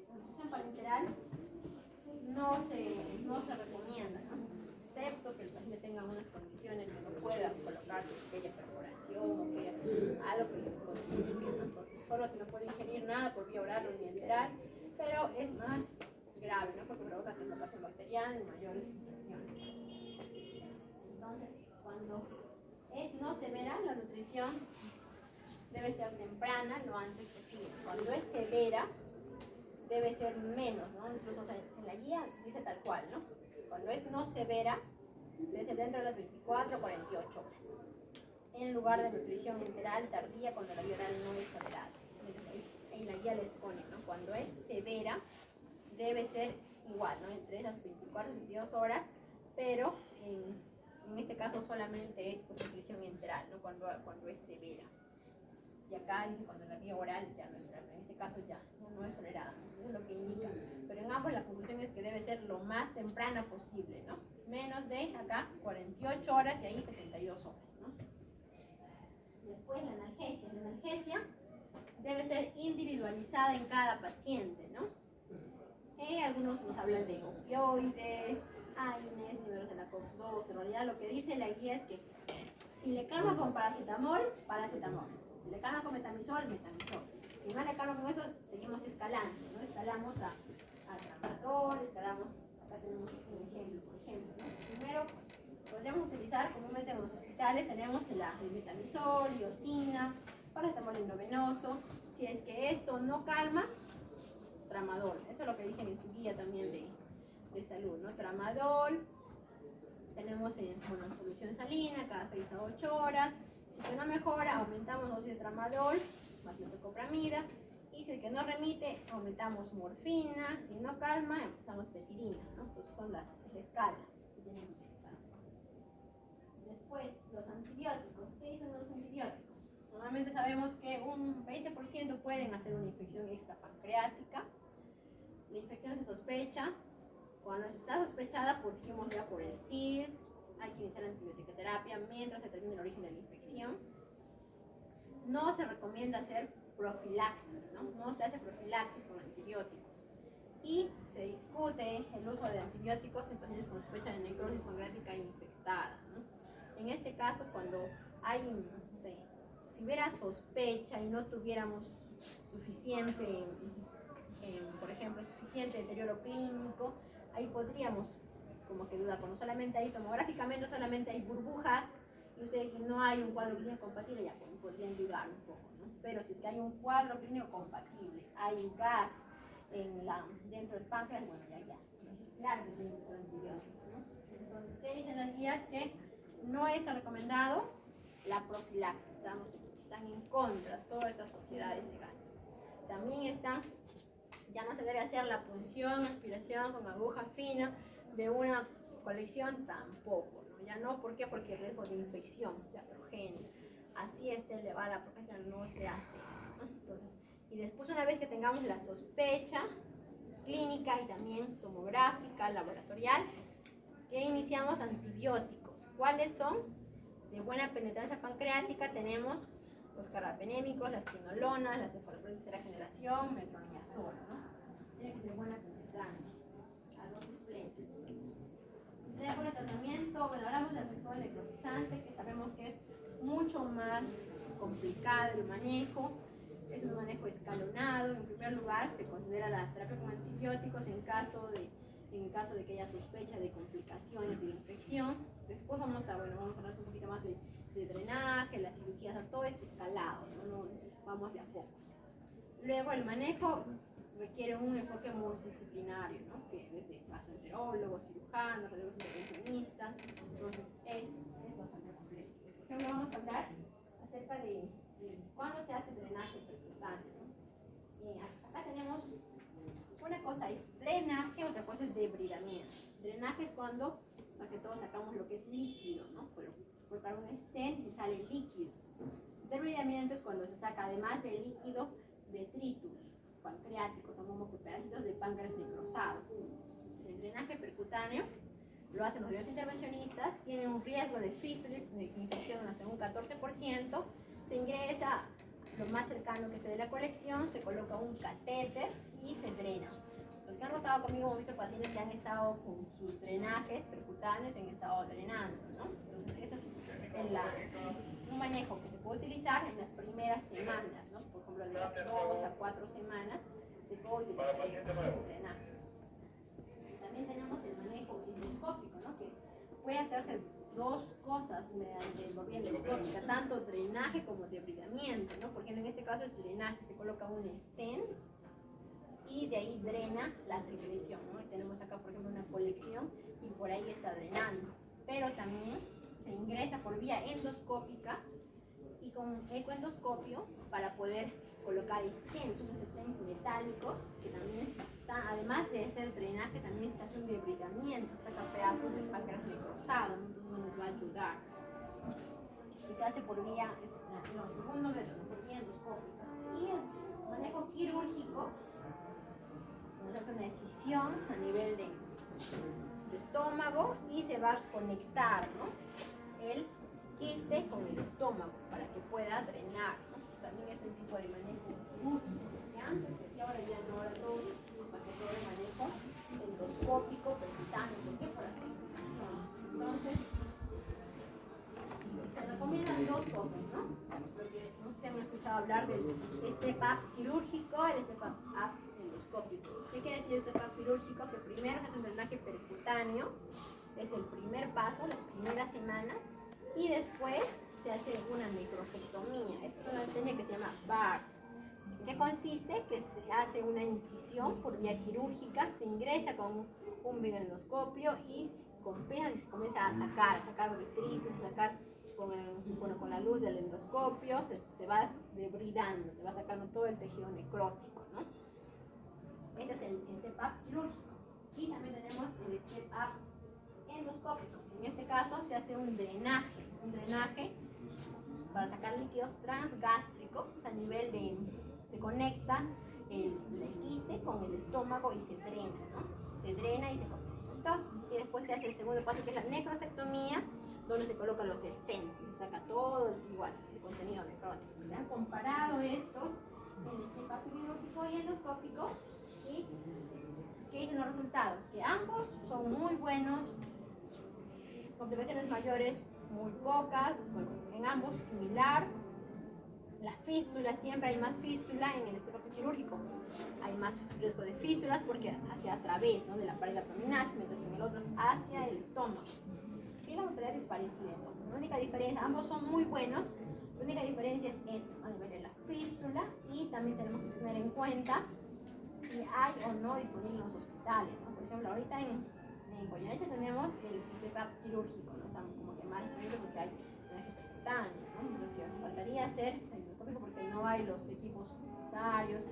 nutrición parenteral, no se recomienda, ¿no?, excepto que el paciente tenga unas condiciones que no pueda colocar aquella perforación o que algo que le complique, ¿no? Entonces solo se no puede ingerir nada por vía oral o enteral, pero es más grave, ¿no?, porque provoca translocación bacteriana y mayores infecciones. Entonces, cuando es no severa, la nutrición debe ser temprana lo antes posible. Cuando es severa, debe ser menos, ¿no? Incluso, o sea, en la guía dice tal cual, ¿no? Cuando es no severa, debe ser dentro de las 24 o 48 horas. En lugar de nutrición enteral tardía cuando la vía oral no es tolerada. En la guía les pone, ¿no?, cuando es severa, debe ser igual, ¿no?, entre esas 24 y 22 horas, pero en este caso solamente es por nutrición enteral, ¿no?, cuando es severa. Y acá dice cuando la vía oral ya no es tolerada, en este caso ya no es tolerada, ¿no?, eso es lo que indica. Pero en ambos la conclusión es que debe ser lo más temprana posible, ¿no?, menos de acá 48 horas y ahí 72 horas, ¿no? Después la analgesia. La analgesia debe ser individualizada en cada paciente, ¿no? Algunos nos hablan de opioides, AINES, niveles de la COX-2. En realidad lo que dice la guía es que si le calma con paracetamol, paracetamol. Si le calma con metamisol, metamisol. Si no le calma con eso, seguimos escalando, ¿no? Escalamos a tramadol, escalamos, acá tenemos un ejemplo, por ejemplo, ¿no? Primero, podríamos utilizar comúnmente en los hospitales, tenemos el metamisol, iosina, paracetamol endovenoso. Si es que esto no calma, tramadol. Eso es lo que dicen en su guía también de salud, ¿no? Tramadol. Tenemos una solución salina cada 6 a 8 horas. Si que no mejora, aumentamos dosis de tramadol más metoclopramida. Y si es que no remite, aumentamos morfina. Si no calma, aumentamos petidina, ¿no? Entonces son las escalas que tienen que utilizar. Después, los antibióticos. ¿Qué dicen los antibióticos? Normalmente sabemos que un 20% pueden hacer una infección extrapancreática. La infección se sospecha. Cuando está sospechada, pues dijimos ya por el CIRS, hay que iniciar la antibioticoterapia mientras se termine el origen de la infección. No se recomienda hacer profilaxis, ¿no? No se hace profilaxis con antibióticos. Y se discute el uso de antibióticos en pacientes con sospecha de necrosis pancreática infectada, ¿no? En este caso, cuando hay, no sé, si hubiera sospecha y no tuviéramos suficiente, por ejemplo, suficiente deterioro clínico, ahí podríamos como que dudar, cuando solamente hay tomográficamente, solamente hay burbujas y ustedes no hay un cuadro clínico compatible, ya podrían dudar un poco, ¿no? Pero si es que hay un cuadro clínico compatible, hay gas dentro del páncreas, bueno, ya, claro que tienen que ser antibióticos, ¿no? Entonces, ¿qué dicen las guías? Que no está recomendado la profilaxis, están en contra todas estas sociedades de gastro. También ya no se debe hacer la punción, aspiración con aguja fina de una colección tampoco, ¿no? Ya no, ¿por qué? Porque el riesgo de infección iatrogénica, así elevada la propagación, no se hace eso, ¿no? Entonces, y después una vez que tengamos la sospecha clínica y también tomográfica, laboratorial, que iniciamos antibióticos. ¿Cuáles son? De buena penetrancia pancreática tenemos los carbapenémicos, las quinolonas, las cefalosporin de tercera generación, metronidazol, ¿no? Tiene que ser buena penetrancia, a dosis plenas. Después de tratamiento, bueno, hablamos del método necrotizante, que sabemos que es mucho más complicado el manejo. es un manejo escalonado. En primer lugar, se considera la terapia con antibióticos en caso de que haya sospecha de complicaciones de infección. Después vamos a hablar un poquito más de drenaje, la cirugía, o sea, todo es escalado, ¿no? Vamos de a pocos. Luego el manejo requiere un enfoque multidisciplinario, ¿no? Que desde gastroenterólogos, cirujanos, radiólogos intervencionistas, entonces es bastante complejo. Por ejemplo, vamos a hablar acerca de cuándo se hace drenaje percutáneo, ¿no? Acá tenemos una cosa es drenaje, otra cosa es debridamiento. Drenaje es cuando, para que todos sacamos lo que es líquido, ¿no? Colocar un stent y sale líquido. Debridamiento es cuando se saca, además del líquido, detritus pancreáticos, son como que pedacitos de páncreas necrosado. El drenaje percutáneo lo hacen los radiólogos intervencionistas, tiene un riesgo de fístula, de infección hasta un 14%, se ingresa lo más cercano que esté de la colección, se coloca un catéter y se drena. Los que han rotado conmigo hemos visto pacientes que han estado con sus drenajes percutáneos, han estado drenando, ¿no? Entonces, eso es un manejo que se puede utilizar en las primeras semanas, ¿no? Por ejemplo, de las 2 a 4 semanas se puede utilizar este drenaje. También tenemos el manejo endoscópico, ¿no? Que puede hacerse dos cosas mediante la vía endoscópica, tanto drenaje como debridamiento, ¿no? Porque en este caso es drenaje, se coloca un stent y de ahí drena la secreción, ¿no? Y tenemos acá, por ejemplo, una colección y por ahí está drenando. Pero también se ingresa por vía endoscópica y con ecoendoscopio para poder colocar stents, unos stents metálicos que también, además de hacer drenaje, también se hace un debridamiento, saca pedazos del páncreas necrosado, ¿no? Entonces nos va a ayudar. Y se hace por vía, segundo método, por vía endoscópica. Y el manejo quirúrgico, nos hace una excisión a nivel de estómago y se va a conectar, ¿no? El quiste con el estómago para que pueda drenar, ¿no? También es el tipo de manejo que antes se hacía, ahora ya no, ahora todo para que todo el manejo endoscópico, percutáneo, ¿por qué? Por la circulación. Entonces, se recomiendan dos cosas, ¿no? Porque no se han escuchado hablar del step-up quirúrgico, el step-up endoscópico. ¿Qué quiere decir step-up quirúrgico? Que primero se hace un drenaje percutáneo, es el primer paso, las primeras semanas, y después se hace una microsectomía. Esta es una técnica que se llama BAR. ¿En qué consiste? Que se hace una incisión por vía quirúrgica, se ingresa con un videoendoscopio y con pena se comienza a sacar detritus, con la luz del endoscopio, se va debridando, se va sacando todo el tejido necrótico, ¿no? Este es el step-up quirúrgico. Y también tenemos el step-up endoscópico. En este caso se hace un drenaje para sacar líquidos transgástricos, o sea, a nivel de, se conecta el quiste con el estómago y se drena, ¿no? Se drena y se conecta. Y después se hace el segundo paso, que es la necrosectomía, donde se colocan los stents, se saca todo igual, el contenido necrótico. Se han comparado estos, el step-up quirúrgico y endoscópico, y ¿qué dicen los resultados? Que ambos son muy buenos, complicaciones mayores muy pocas, bueno, en ambos similar. La fístula, siempre hay más fístula en el step-up quirúrgico, hay más riesgo de fístulas porque hacia a través, ¿no?, de la pared abdominal, mientras que en el otro es hacia el estómago. Y la mortalidad es parecida. Entonces, la única diferencia, ambos son muy buenos, la única diferencia es esto, a nivel de la fístula, y también tenemos que tener en cuenta si hay o no disponible en los hospitales, ¿no? Por ejemplo, ahorita en Goyeneche tenemos el step-up quirúrgico, ¿no? Estamos como que más disponible porque hay drenaje percutáneo, ¿no? Entonces, que faltaría hacer el endoscópico porque no hay los equipos necesarios.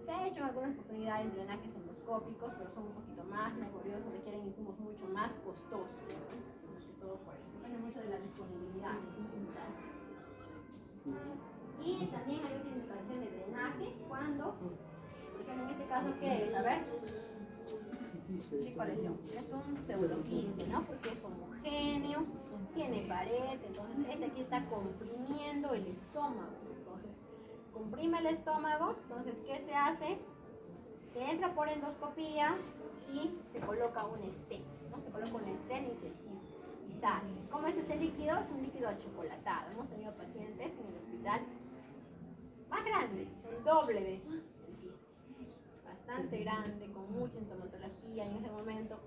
Se ha hecho en algunas oportunidades drenajes endoscópicos, pero son un poquito más laboriosos, requieren insumos mucho más costosos, ¿no? Más que todo por eso. Depende mucho de la disponibilidad. Y también hay otra indicación de drenaje cuando, por ejemplo, en este caso, ¿qué es? A ver. Chicolación. Es un pseudoquiste, ¿no? Porque es homogéneo, tiene pared, entonces este aquí está comprimiendo el estómago. Entonces, comprime el estómago, entonces, ¿qué se hace? Se entra por endoscopía y se coloca un stent, ¿no? Se coloca un stent y sale. ¿Cómo es este líquido? Es un líquido achocolatado. Hemos tenido pacientes en el hospital más grandes, son doble de esto, el quiste. Bastante grande, con mucha sintomatología. En ese momento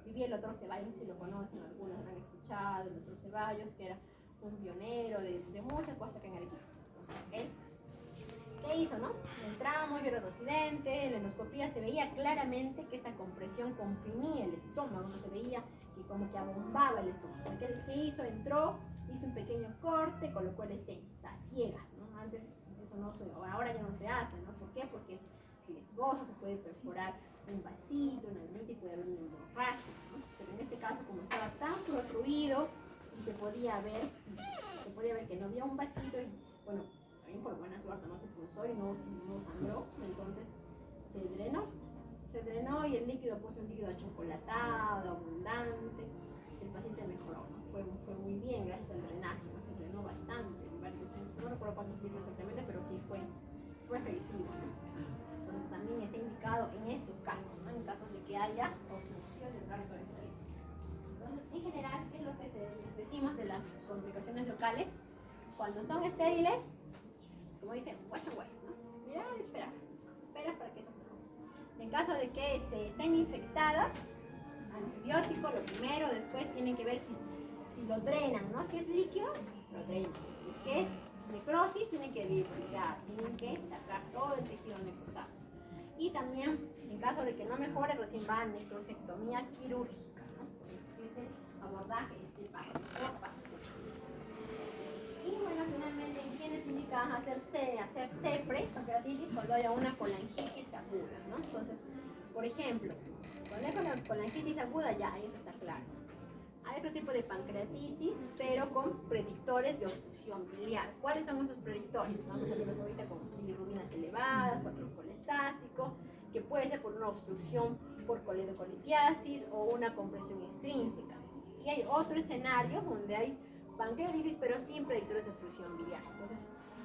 vivía el doctor Ceballos, si lo conocen, algunos lo han escuchado, el doctor Ceballos, que era un pionero de muchas cosas acá en Arequipa. ¿Okay? ¿Qué hizo, no? Entramos, yo era residente, en la endoscopía se veía claramente que esta compresión comprimía el estómago, no se veía que como que abombaba el estómago. ¿Qué hizo? Entró, hizo un pequeño corte, colocó el stent, o sea, ciegas, ¿no? Antes eso no se, ahora ya no se hace, ¿no? ¿Por qué? Porque es riesgoso, se puede perforar un vasito, una venita y puede haber una hemorragia, ¿no? Pero en este caso, como estaba tan protruido y se podía ver que no había un vasito, y bueno, por buena suerte no se punzó y no sangró, entonces se drenó y el líquido puso un líquido achocolatado, abundante, el paciente mejoró, ¿no? Fue muy bien gracias al drenaje, ¿no? Se drenó bastante, en varios meses, no recuerdo cuántos litros exactamente, pero sí fue efectivo, ¿no? Entonces también está indicado en estos casos, ¿no? En casos de que haya obstrucción del tracto de salida. Entonces, en general, ¿qué es lo que decimos de las complicaciones locales? Cuando son estériles, como dicen, wash and wait, ¿no? Mirar y esperar para que eso se mejore. En caso de que se estén infectadas, antibiótico, lo primero, después tienen que ver si lo drenan, ¿no? Si es líquido, lo drenan. Si es que es necrosis, tienen que irrigar, tienen que sacar todo el tejido necrosado. Y también, en caso de que no mejore, recién va a necrosectomía quirúrgica, ¿no? Ese abordaje es de paso. Y bueno, finalmente, ¿en quiénes indican hacer CEPRE, pancreatitis, cuando haya una colangitis aguda, ¿no? Entonces, por ejemplo, cuando hay colangitis aguda, ya, eso está claro. Hay otro tipo de pancreatitis, pero con predictores de obstrucción biliar. ¿Cuáles son esos predictores? Vamos a ver ahorita con bilirrubinas elevadas, patrón colestásico, que puede ser por una obstrucción por coledocolitiasis o una compresión extrínseca. Y hay otro escenario donde hay pancreatitis, pero sin predictores de obstrucción biliar. Entonces,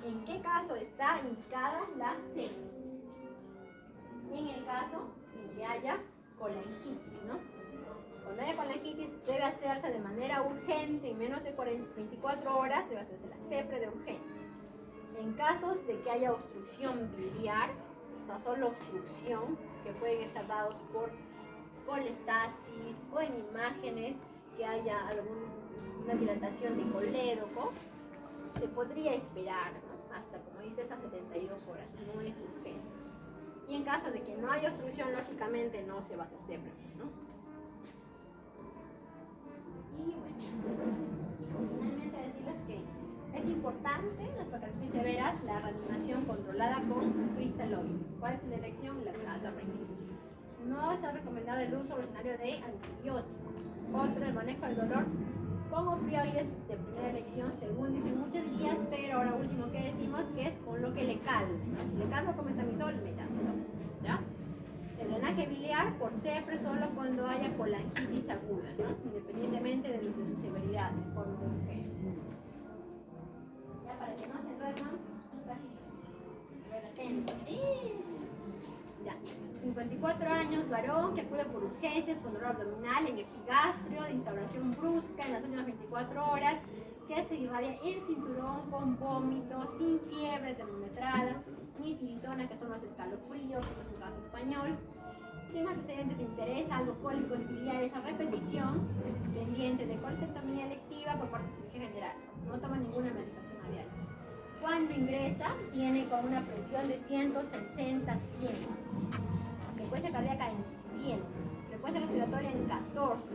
¿en qué caso está indicada la CEPRE? En el caso en que haya colangitis, ¿no? Cuando haya colangitis debe hacerse de manera urgente, en menos de 24 horas debe hacerse la CEPRE de urgencia. En casos de que haya obstrucción biliar, o sea, solo obstrucción, que pueden estar dados por colestasis o en imágenes que haya una dilatación de colédoco, se podría esperar, ¿no? Hasta, como dice, esas 72 horas, no es urgente. Y en caso de que no haya obstrucción, lógicamente no se va a hacer CEPRE, ¿no? Y bueno, finalmente decirles que es importante en las pancreatitis severas la reanimación controlada con cristaloides. ¿Cuál es la elección? La platorrina. No está recomendado el uso ordinario de antibióticos. Otro, el manejo del dolor con opioides de primera elección, según dicen muchas guías, pero ahora último que decimos que es con lo que le calme, ¿no? Si le calma con metamizol, ¿ya? El drenaje biliar por CEPRE solo cuando haya colangitis aguda, ¿no? Independientemente de su severidad, de forma de urgencia. Ya para que no se duerman, sí. Ya. 54 años, varón, que acude por urgencias con dolor abdominal, en epigastrio, de instauración brusca en las últimas 24 horas, que se irradia el cinturón con vómito, sin fiebre termometrada, ni tiritona, que son los escalofríos, que es un caso español, sin antecedentes de interés, algo cólicos biliares a repetición, pendiente de colestectomía electiva por parte de cirugía general, no toma ninguna medicación a diario. Cuando ingresa, viene con una presión de 160-100. Frecuencia cardíaca en 100, frecuencia respiratoria en 14,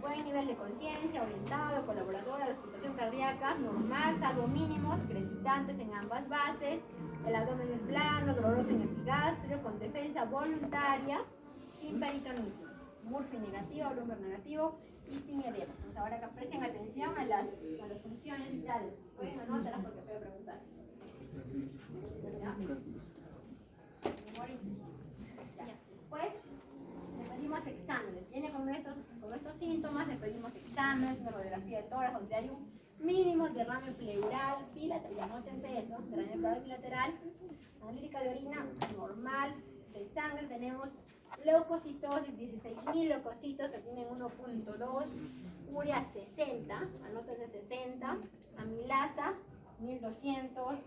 buen nivel de conciencia, orientado, colaborador, la respiración cardíaca normal, salvo mínimos, crepitantes en ambas bases, el abdomen es plano, doloroso en epigastrio, con defensa voluntaria, sin peritonismo, Murphy negativo, Bloomberg negativo y sin edema. Entonces ahora que presten atención a las funciones vitales, pueden anotarlas porque voy a preguntar. ¿Ya? Después le pedimos exámenes. Viene con estos síntomas, le pedimos exámenes, una radiografía de tórax donde hay un mínimo derrame pleural bilateral, anótense eso, derrame pleural bilateral, analítica de orina normal, de sangre tenemos leucocitosis, 16.000 leucocitos que tienen 1.2, urea 60, anótense 60, amilasa 1200,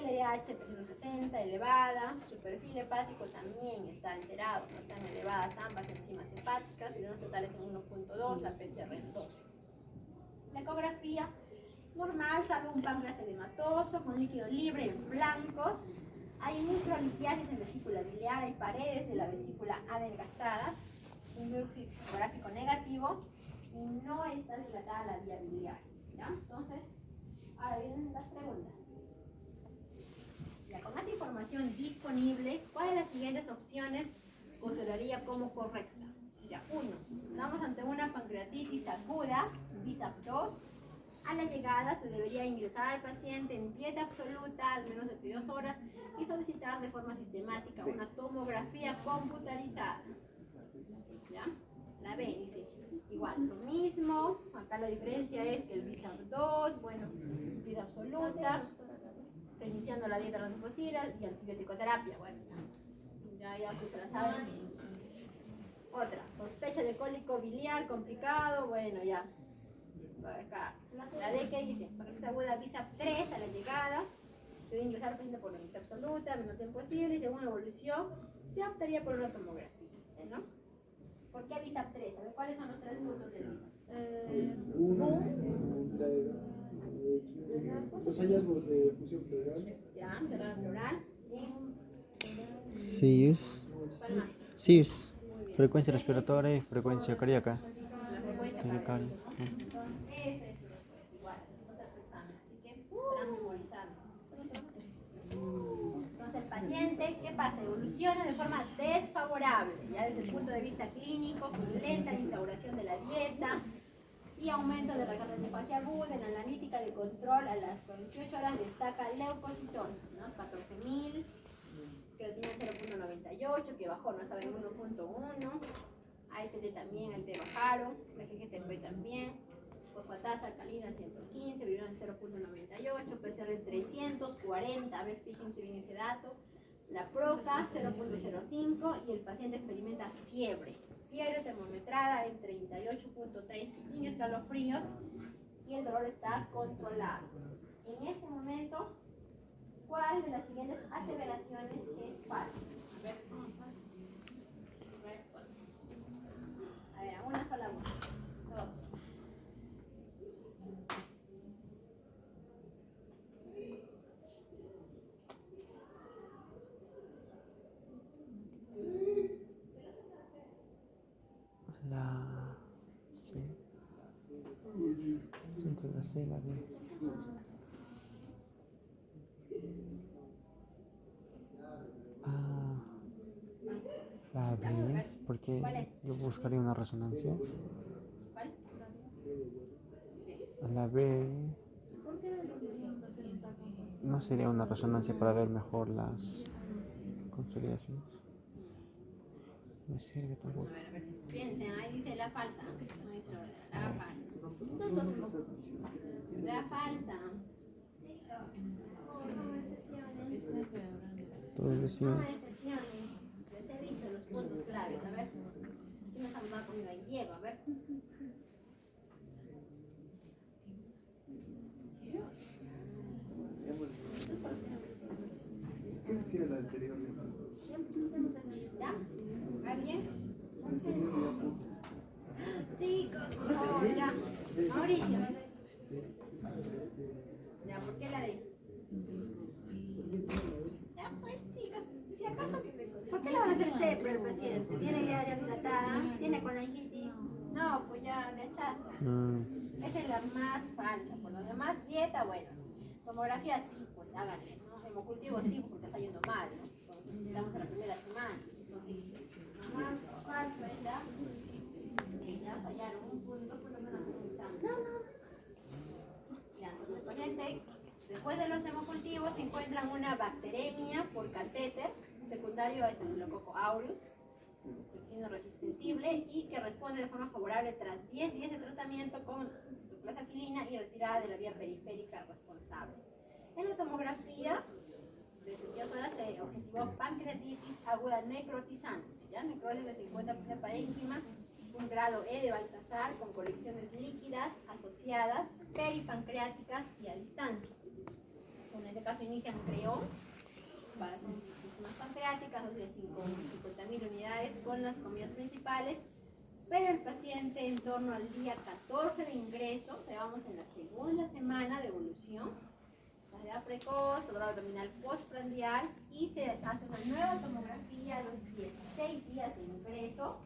LDH 360 elevada, su perfil hepático también está alterado, no están elevadas ambas enzimas hepáticas, los totales en 1.2, la PCR en 12. La ecografía normal, salvo un páncreas edematoso con líquido libre en blancos. Hay microlitiasis en vesícula biliar, hay paredes de la vesícula adelgazadas, un gráfico negativo y no está dilatada la vía biliar. ¿Ya? Entonces, ahora vienen las preguntas. Ya, con esta información disponible, ¿cuál de las siguientes opciones consideraría como correcta? Ya, 1. Estamos ante una pancreatitis aguda, BISAP2. A la llegada se debería ingresar al paciente en dieta absoluta, al menos 22 horas, y solicitar de forma sistemática una tomografía computarizada. ¿Ya? La B dice, igual, lo mismo, acá la diferencia es que el BISAP2, bueno, vida absoluta, reiniciando la dieta randoposida y antibiótico-terapia, bueno, ya pues la saben. Otra, sospecha de cólico biliar complicado, bueno, ya. Acá. La D que dice, pancreatitis aguda BISAP3 a la llegada, debe ingresar al paciente por la dieta absoluta, al menor tiempo posible, y según la evolución, se optaría por una tomografía, ¿no? ¿Por qué BISAP3? A ver, ¿cuáles son los 3 puntos del BISAP? Los hallazgos de fusión pleural. Ya, enterrada pleural. Sears. ¿Cuál más? Sears. Frecuencia respiratoria y frecuencia cardíaca. La frecuencia Cardíaca. cardíaca, ¿no? Entonces, ese es igual, es su examen. Así que estarán memorizando. Entonces, el paciente, ¿qué pasa? Evoluciona de forma desfavorable, ya desde el punto de vista clínico, con lenta instauración de la dieta y aumento de la cardiopatía aguda. En la analítica de control a las 48 horas destaca leucocitosis, ¿no? 14.000, creatina 0.98, que bajó, no estaba en 1.1, AST también, el T bajaron, la GGTP también, fosfatasa alcalina 115, bilirubina 0.98, PCR 340, a ver, fíjense bien ese dato, la PROCA 0.05 y el paciente experimenta fiebre termometrada en 38.3 sin escalofríos y el dolor está controlado. En este momento, ¿cuál de las siguientes aseveraciones es falsa? A ver, a una sola voz. Todos. La C. Entre la C y la D. La B, porque yo buscaría una resonancia. ¿Cuál? La B no sería una resonancia para ver mejor las consolidaciones. No me sirve tampoco. A ver. Piensen, ahí dice la falsa. La falsa. La falsa. Son excepciones. Todos No decían. excepciones. Les he dicho los puntos claves. A ver. ¿Quién nos ha mandado conmigo ahí? Diego, a ver. ¿Qué decía la anterior? ¿Ya? ¿Va bien? Chicos, por favor, ya. Mauricio. Ya, ¿por qué la D? Ya, pues, chicos, si acaso, ¿por qué le van a hacer CEPRO al paciente? Tiene ya dilatada, tiene colangitis. No, pues ya, de hachazo. Esa es la más falsa. Por lo demás, dieta, bueno. Tomografía, sí, pues háganle, ¿no? Hemocultivo, sí, porque está yendo mal, ¿no? Entonces, estamos en la primera semana. Entonces, lo más falso es la... Ya fallaron un punto, por lo menos en el examen. Ya, entonces, el paciente, después de los hemocultivos, encuentran una bacteremia por catéter, secundario a Staphylococcus aureus, vecino sensible y que responde de forma favorable tras 10 días de tratamiento con citoclasacilina y retirada de la vía periférica responsable. En la tomografía, de 22 horas se objetivó pancreatitis aguda necrotizante, ¿ya? Necrosis de 50% parénquima, un grado E de Baltasar con colecciones líquidas asociadas peripancreáticas y a distancia. Una este caso inician creón, para son enzimas pancreáticas, de 50.000 unidades con las comidas principales, pero el paciente en torno al día 14 de ingreso, o sea, vamos en la segunda semana de evolución, la edad precoz, dolor abdominal postprandial, y se hace una nueva tomografía a los 16 días de ingreso,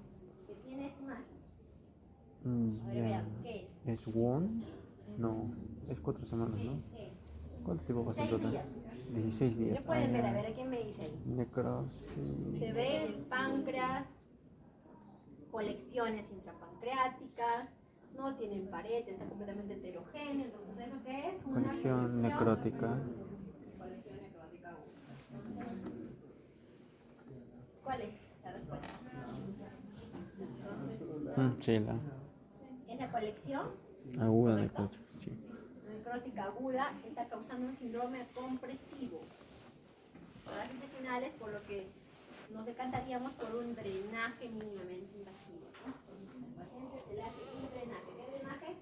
que tiene esta imagen. A ver, Ya. vean, ¿qué es? ¿Es one? No, es 4 semanas, ¿no? Es ¿Cuánto tiempo pasa en 6 total? días. 16 días. Ya pueden ver, ya. a ver, ¿a quién me dice ahí? Necrosis. Se ve el páncreas, colecciones intrapancreáticas, no tienen pared, está completamente heterogéneo. Entonces, ¿eso qué es? Una Colección necrótica. Colección necrótica aguda. ¿Cuál es la respuesta? Entonces, Sí, la es la colección aguda ¿correcto? necrótica, sí. Necrótica aguda, está causando un síndrome compresivo. Las intestinales, por lo que nos decantaríamos por un drenaje mínimamente invasivo, ¿no? Entonces, al paciente se le hace un drenaje. ¿Qué drenaje?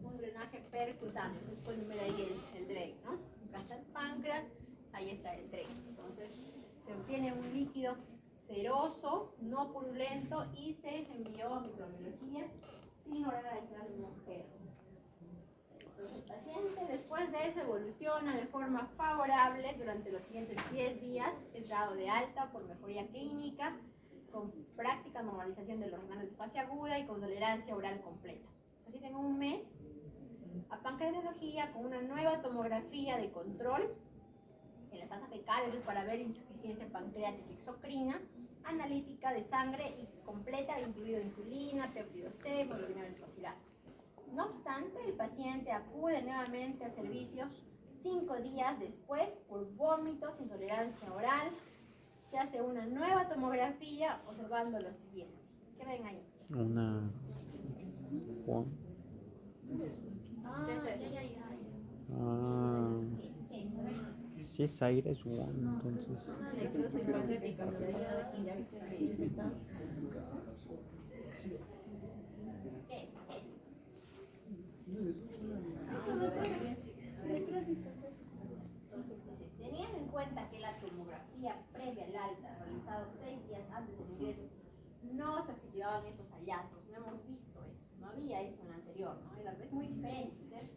Un drenaje percutáneo. Ustedes pueden ver ahí el drain, ¿no? Acá está el páncreas, ahí está el drain. Entonces, se obtiene un líquido ceroso, no purulento, y se envió a microbiología sin lograr entrar en un agujero. Entonces, el paciente después de eso evoluciona de forma favorable durante los siguientes 10 días, es dado de alta por mejoría clínica, con práctica normalización de los órganos de fase aguda y con tolerancia oral completa. Así tengo un mes a pancreatología con una nueva tomografía de control en la fase fecal, es para ver insuficiencia pancreática exocrina, analítica de sangre y completa, incluido insulina, péptido C, hemoglobina glucosilada. No obstante, el paciente acude nuevamente al servicio 5 días después por vómitos, intolerancia oral. Se hace una nueva tomografía observando lo siguiente. ¿Qué ven ahí? Una one. Ah, ¿Qué es eso? Ah, si es aire es one, entonces. Una necrosis pancreática donde ya infectado. ¿Qué es? Entonces, dice, teniendo en cuenta que la tomografía previa al alta, realizado 6 días antes del ingreso, no se objetivaban estos hallazgos, no hemos visto eso, no había eso en la anterior, ¿no? Es muy diferente. Ustedes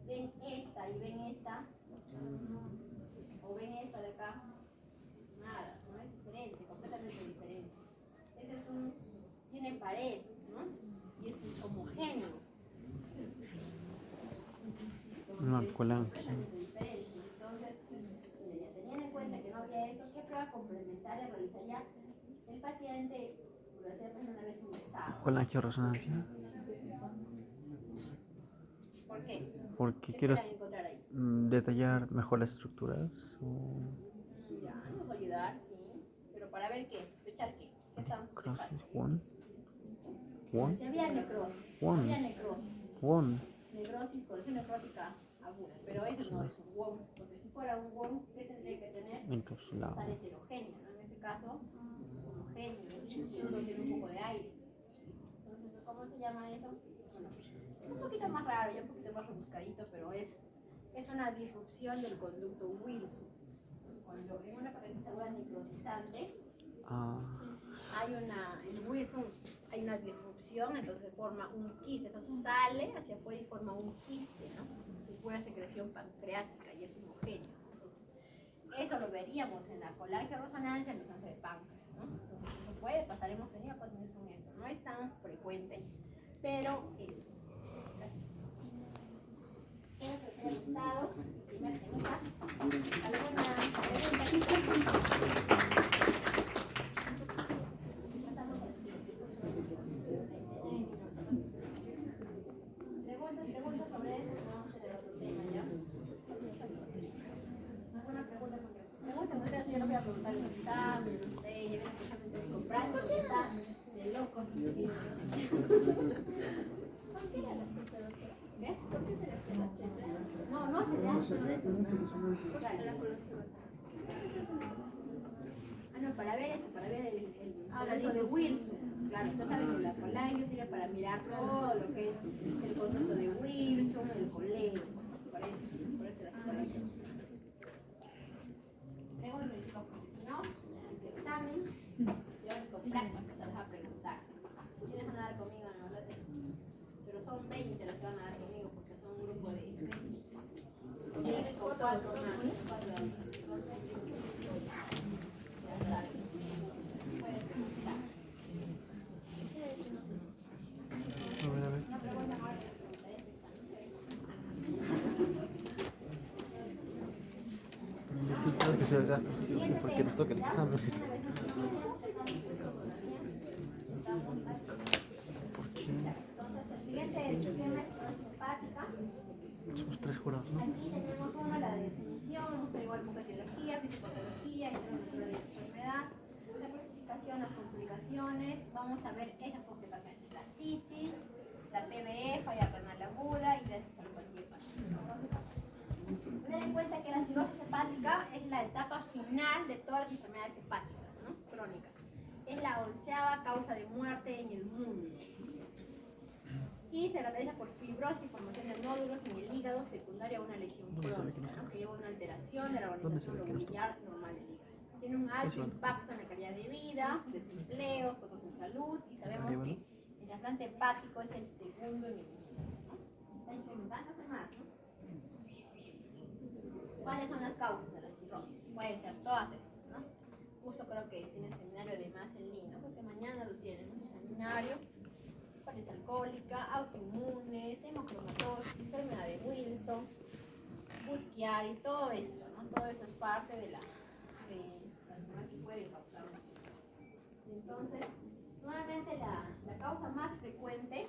ven esta y ven esta, o ven esta de acá, nada, no es diferente, completamente diferente. Ese es tiene pared, ¿no? Y es homogéneo. Una colangia. Completamente diferente. Entonces, ya teniendo en cuenta que no había eso, ¿qué prueba complementaria realizaría el paciente por hacer una vez ingresado? Colangioresonancia. ¿Por qué? Porque ¿Qué quiero esperan encontrar ahí? detallar mejor las estructuras. Ya, nos va a ayudar, sí. Pero para ver qué, sospechar qué. ¿Qué estamos Necrosis sospechando? one. One. Si había necrosis. One. Había necrosis. One. Necrosis, colección necrótica aguda. Pero eso no es un WOM. Porque si fuera un WOM, ¿qué tendría que tener? Encapsulado. Estar heterogéneo, ¿no? En ese caso, es homogéneo. Solo tiene un poco de aire. Entonces, ¿cómo se llama eso? Bueno, es un poquito más raro, ya un poquito más rebuscadito, pero es una disrupción del conducto Wilson. Pues cuando en una parálisis aguda necrotizante, Ah, en Wilson hay una disrupción, entonces se forma un quiste, eso sale hacia afuera y forma un quiste, ¿no? De pura secreción pancreática y es homogéneo. Entonces, eso lo veríamos en la colangioresonancia en el cáncer de páncreas, ¿no? Entonces, eso puede pasar en hemostenia con esto. No es tan frecuente, pero es. Espero que te haya gustado. Primer temita. ¿Alguna pregunta? Preguntas sobre eso, vamos a hacer otro tema ya. ¿Alguna pregunta? Pregunten ustedes, yo no voy a preguntar el examen, no sé, ya ven especialmente de comprar, porque está de locos. ¿Qué? ¿Por qué se le hace la cena? No, no se le hace. Ah, no, para ver eso, para ver el conducto de Wilson. Claro, ustedes saben que la colangio sirve para mirar todo lo que es el conducto de Wilson, el coleo, por eso la colangio. es que estoy acá, sí, porque nos toca el examen. ¿Por qué? Entonces, el siguiente tema es cirrosis hepática. Somos 3 jurados, ¿no? Aquí tenemos uno, la definición, igual con etiología, fisiopatología, historia de la enfermedad, la clasificación, las complicaciones. Vamos a ver esas complicaciones: la citis, la PBE, falla renal aguda y la encefalopatía hepática. Entonces, tener en cuenta que la cirrosis hepática es la etapa final de todas las enfermedades hepáticas, ¿no? Crónicas. Es la 11ª causa de muerte en el mundo. Y se caracteriza por fibrosis, formación de nódulos en el hígado secundaria a una lesión crónica, ¿no? Que lleva una alteración de la organización glomerular normal del hígado. Tiene un alto impacto en la calidad de vida, desempleo, costos en salud, y sabemos que el trasplante hepático es el segundo en el mundo, ¿no? Está implementándose más, ¿no? ¿Cuáles son las causas de la cirrosis? Pueden ser todas estas, ¿no? Justo creo que tiene el seminario de más en línea, porque mañana lo tienen, ¿no? El seminario. Parecia alcohólica, autoinmunes, hemocromatosis, enfermedad de Wilson, Budd-Chiari, todo esto, ¿no? Todo eso es parte de la enfermedad que puede causar una cirrosis. Entonces, nuevamente la causa más frecuente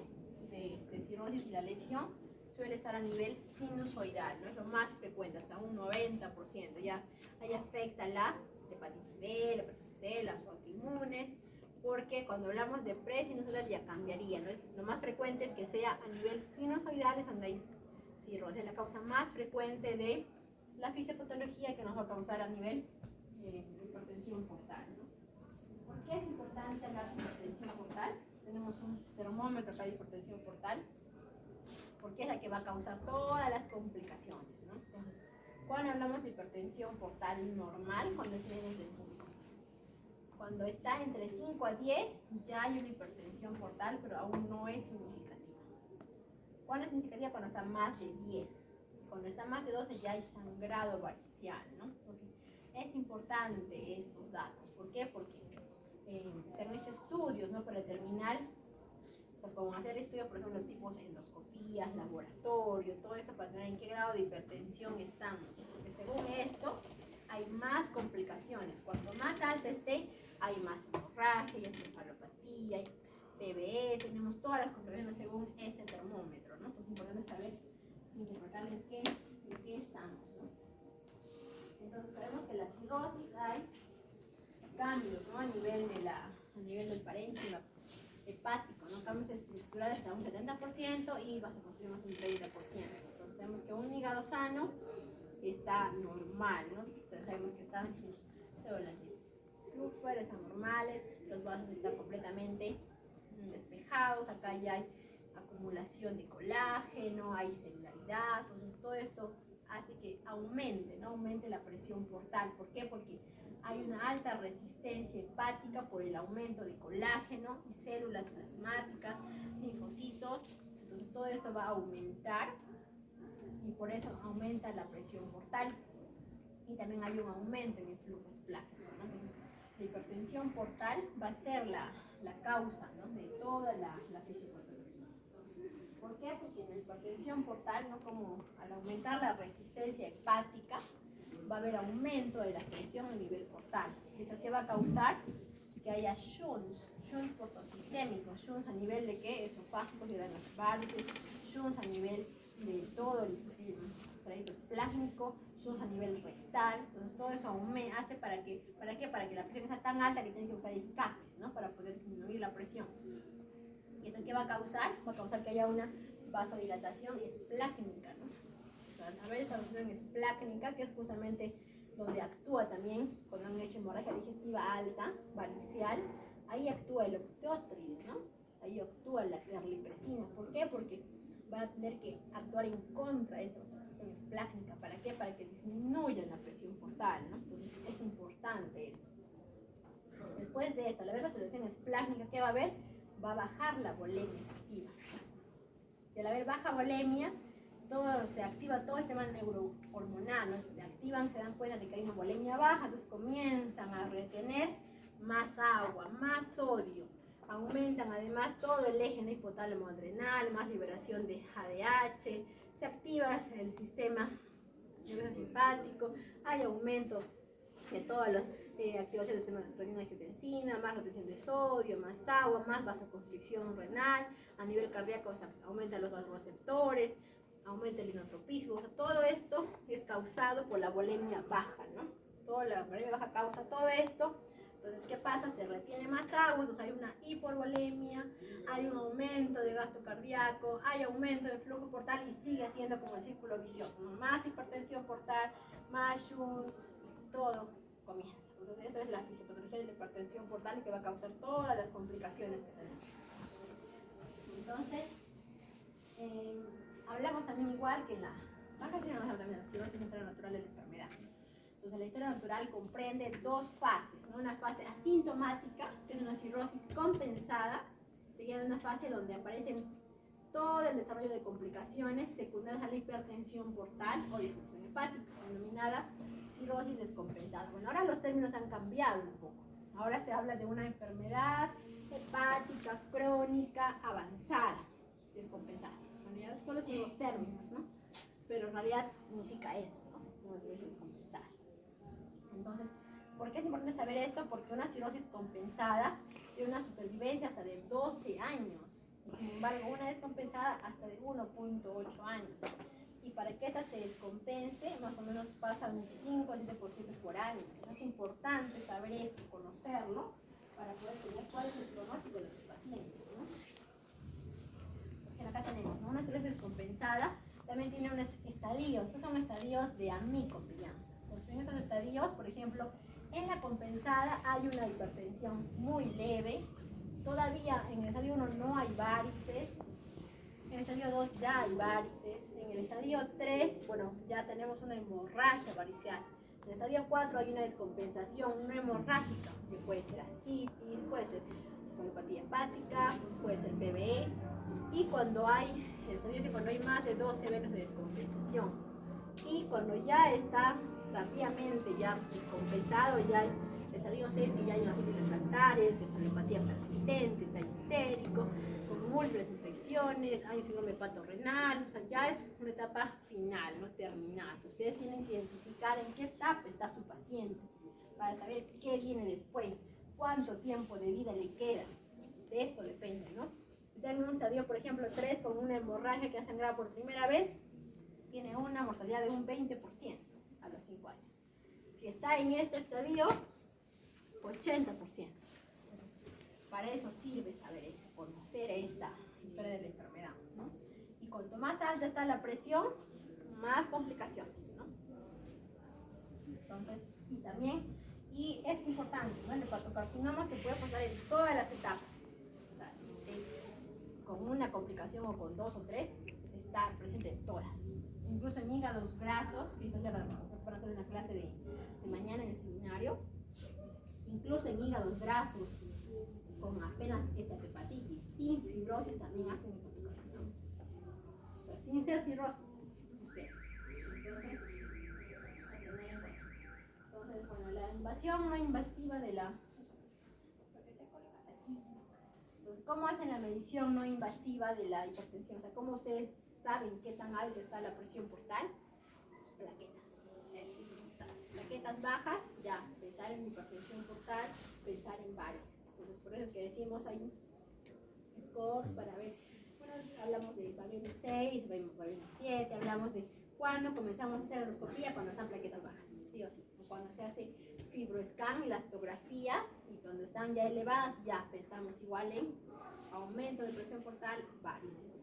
de cirrosis y la lesión suele estar a nivel sinusoidal, ¿no? Es lo más frecuente, hasta un 90%. Ya ahí afecta la hepatitis B, la hepatitis C, las autoinmunes, porque cuando hablamos de pre-sinusoidal ya cambiaría, ¿no? Lo más frecuente es que sea a nivel sinusoidal, es donde hay cirrosis. Es la causa más frecuente de la fisiopatología que nos va a causar a nivel de hipertensión portal, ¿no? ¿Por qué es importante hablar de hipertensión portal? Tenemos un termómetro para hipertensión portal, porque es la que va a causar todas las complicaciones, ¿no? Entonces, cuando hablamos de hipertensión portal normal, cuando es menos de 5. Cuando está entre 5 a 10, ya hay una hipertensión portal, pero aún no es significativa. ¿Cuándo es significativa? Cuando está más de 10. Cuando está más de 12 ya hay sangrado varicial, ¿no? Entonces, es importante estos datos. ¿Por qué? Porque se han hecho estudios, ¿no? Para determinar, o sea, como hacer estudios, por ejemplo, tipos de endoscopías, laboratorio, todo eso para tener en qué grado de hipertensión estamos. Porque según esto, hay más complicaciones. Cuanto más alta esté, hay más hemorragia, hay encefalopatía, hay PBE, tenemos todas las complicaciones según este termómetro, ¿no? Entonces es importante saber, interpretar de qué estamos, ¿no? Entonces sabemos que la cirrosis hay cambios, ¿no? A nivel del parénquima hepático, ¿no? Cambios estructurales hasta un 70% y vasoconstrimas un 30%. Entonces sabemos que un hígado sano está normal, ¿no? Entonces sabemos que están sus células de Kupffer, están normales, los vasos están completamente despejados, acá ya hay acumulación de colágeno, hay celularidad, entonces todo esto hace que aumente, ¿no? Aumente la presión portal. ¿Por qué? Porque hay una alta resistencia hepática por el aumento de colágeno y células plasmáticas, linfocitos, entonces todo esto va a aumentar y por eso aumenta la presión portal y también hay un aumento en el flujo esplácnico, ¿no? Entonces la hipertensión portal va a ser la causa, ¿no? De toda la fisiopatología. ¿Por qué? Porque en la hipertensión portal, ¿no? Como al aumentar la resistencia hepática va a haber aumento de la presión a nivel portal. ¿Eso qué va a causar? Que haya shunts portosistémicos, shunts a nivel de qué? Esofágicos y de las varices, shunts a nivel de todo el trayecto esplácnico, shunts a nivel rectal. Entonces todo eso hace ¿para qué? Para que la presión sea tan alta que tienen que buscar escapes, ¿no? Para poder disminuir la presión. ¿Y eso qué va a causar? Va a causar que haya una vasodilatación esplácnica, ¿no? O sea, a veces la vasodilatación esplácnica, que es justamente donde actúa también cuando han hecho hemorragia digestiva alta, varicial, ahí actúa el octeótrides, ¿no? Ahí actúa la terlipresina. ¿Por qué? Porque van a tener que actuar en contra de esa vasodilatación esplácnica. ¿Para qué? Para que disminuyan la presión portal, ¿no? Entonces es importante esto. Después de esto, al haber vasodilatación esplácnica, ¿qué va a haber? Va a bajar la volemia efectiva. Y al haber baja volemia, se activa todo este sistema neurohormonal, ¿no? Se activan, se dan cuenta de que hay una volemia baja, entonces comienzan a retener más agua, más sodio, aumentan además todo el eje hipotálamo adrenal, más liberación de ADH, se activa el sistema nervioso simpático, hay aumento de todas las activaciones de renina-angiotensina, más retención de sodio, más agua, más vasoconstricción renal. A nivel cardíaco aumentan los vasoreceptores, aumenta el inotropismo. O sea, todo esto es causado por la volemia baja, ¿no? Toda la volemia baja causa todo esto. Entonces, ¿qué pasa? Se retiene más agua, entonces hay una hiporvolemia, hay un aumento de gasto cardíaco, hay aumento de flujo portal y sigue siendo como el círculo vicioso, ¿no? Más hipertensión portal, más shunts, todo comienza. Entonces, esa es la fisiopatología de la hipertensión portal que va a causar todas las complicaciones que tenemos. Entonces, hablamos también igual que en la cirrosis natural de la enfermedad. Entonces, la historia natural comprende dos fases, ¿no? Una fase asintomática, que es una cirrosis compensada, sería una fase donde aparecen todo el desarrollo de complicaciones secundarias a la hipertensión portal o disfunción hepática, denominada cirrosis descompensada. Bueno, ahora los términos han cambiado un poco. Ahora se habla de una enfermedad hepática crónica avanzada, descompensada. En realidad solo son los términos, ¿no? Pero en realidad significa eso, ¿no? Una cirrosis descompensada. Entonces, ¿por qué es importante saber esto? Porque una cirrosis compensada tiene una supervivencia hasta de 12 años. Y sin embargo, una descompensada hasta de 1.8 años. Y para que esta se descompense, más o menos pasa un 5 al 7% por año. Es importante saber esto, conocerlo, para poder tener cuál es el pronóstico de los pacientes, ¿no? Porque acá tenemos, ¿no? Una cirrosis descompensada también tiene unos estadios. Estos son estadios de Amico, se llaman. Entonces, en estos estadios, por ejemplo, en la compensada hay una hipertensión muy leve. Todavía en el estadio 1 no hay varices. En el estadio 2 ya hay varices. En el estadio 3, bueno, ya tenemos una hemorragia varicial. En el estadio 4 hay una descompensación no hemorrágica, que puede ser ascitis, puede ser cefalopatía hepática, puede ser PBE. Y cuando hay, en el estadio 5, cuando hay más de 12 eventos de descompensación. Y cuando ya está tardíamente ya descompensado, ya hay estadio 6, que ya hay unas refractarias, cefalopatía persistente, está histérico, con múltiples infecciones, hay síndrome hepatorrenal, o sea, ya es una etapa final, no terminal. Ustedes tienen que identificar en qué etapa está su paciente para saber qué viene después, cuánto tiempo de vida le queda. De esto depende, ¿no? Si está en un estadio, por ejemplo, 3 con una hemorragia que ha sangrado por primera vez, tiene una mortalidad de un 20% a los 5 años. Si está en este estadio, 80%. Entonces, para eso sirve saber esto, conocer esta historia de la enfermedad, ¿no? Y cuanto más alta está la presión, más complicaciones, ¿no? Entonces, y también, y es importante, ¿no? El hepatocarcinoma se puede pasar en todas las etapas. O sea, si esté con una complicación o con 2 o 3, está presente en todas. Incluso en hígados grasos, que eso ya lo van a hacer en la clase de mañana en el seminario, incluso en hígados grasos con apenas esta hepatitis, sin fibrosis, también hacen hepatocarcinoma. O sea, sin ser cirrosis. Entonces, bueno, la invasión no invasiva de la... Entonces, ¿cómo hacen la medición no invasiva de la hipertensión? O sea, ¿cómo ustedes saben qué tan alta está la presión portal? Plaquetas. Eso es importante. Plaquetas bajas, ya, pensar en hipertensión portal, pensar en varices. Entonces, por eso es que decimos, hay scores para ver, bueno, hablamos de Babino 6, Babino 7, hablamos de cuándo comenzamos a hacer endoscopía, cuando están plaquetas bajas, sí o sí. O cuando se hace fibroscan, elastografía, y cuando están ya elevadas, ya pensamos igual en aumento de presión portal, varices.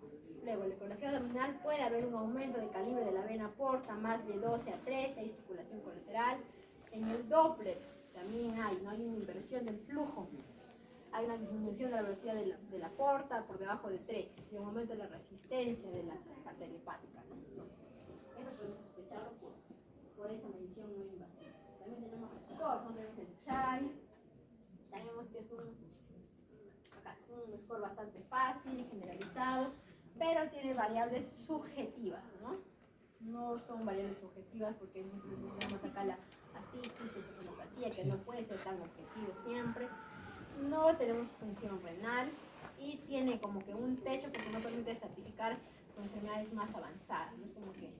Luego, en la ecografía abdominal puede haber un aumento de calibre de la vena porta, más de 12 a 13, hay circulación colateral. En el Doppler también hay, ¿no? Hay una inversión del flujo. Hay una disminución de la velocidad de la porta por debajo de 13 y un aumento de la resistencia de la arteria hepática, ¿no? Entonces, eso podemos sospecharlo por esa medición no invasiva. También tenemos el score, ¿no? Tenemos el CHAI. Sabemos que es un score bastante fácil, generalizado, pero tiene variables subjetivas, ¿no? No son variables subjetivas porque tenemos acá la ascitis, la cefalopatía, que no puede ser tan objetivo siempre. No tenemos función renal y tiene como que un techo porque no permite estratificar enfermedades más avanzadas, ¿no? Es como que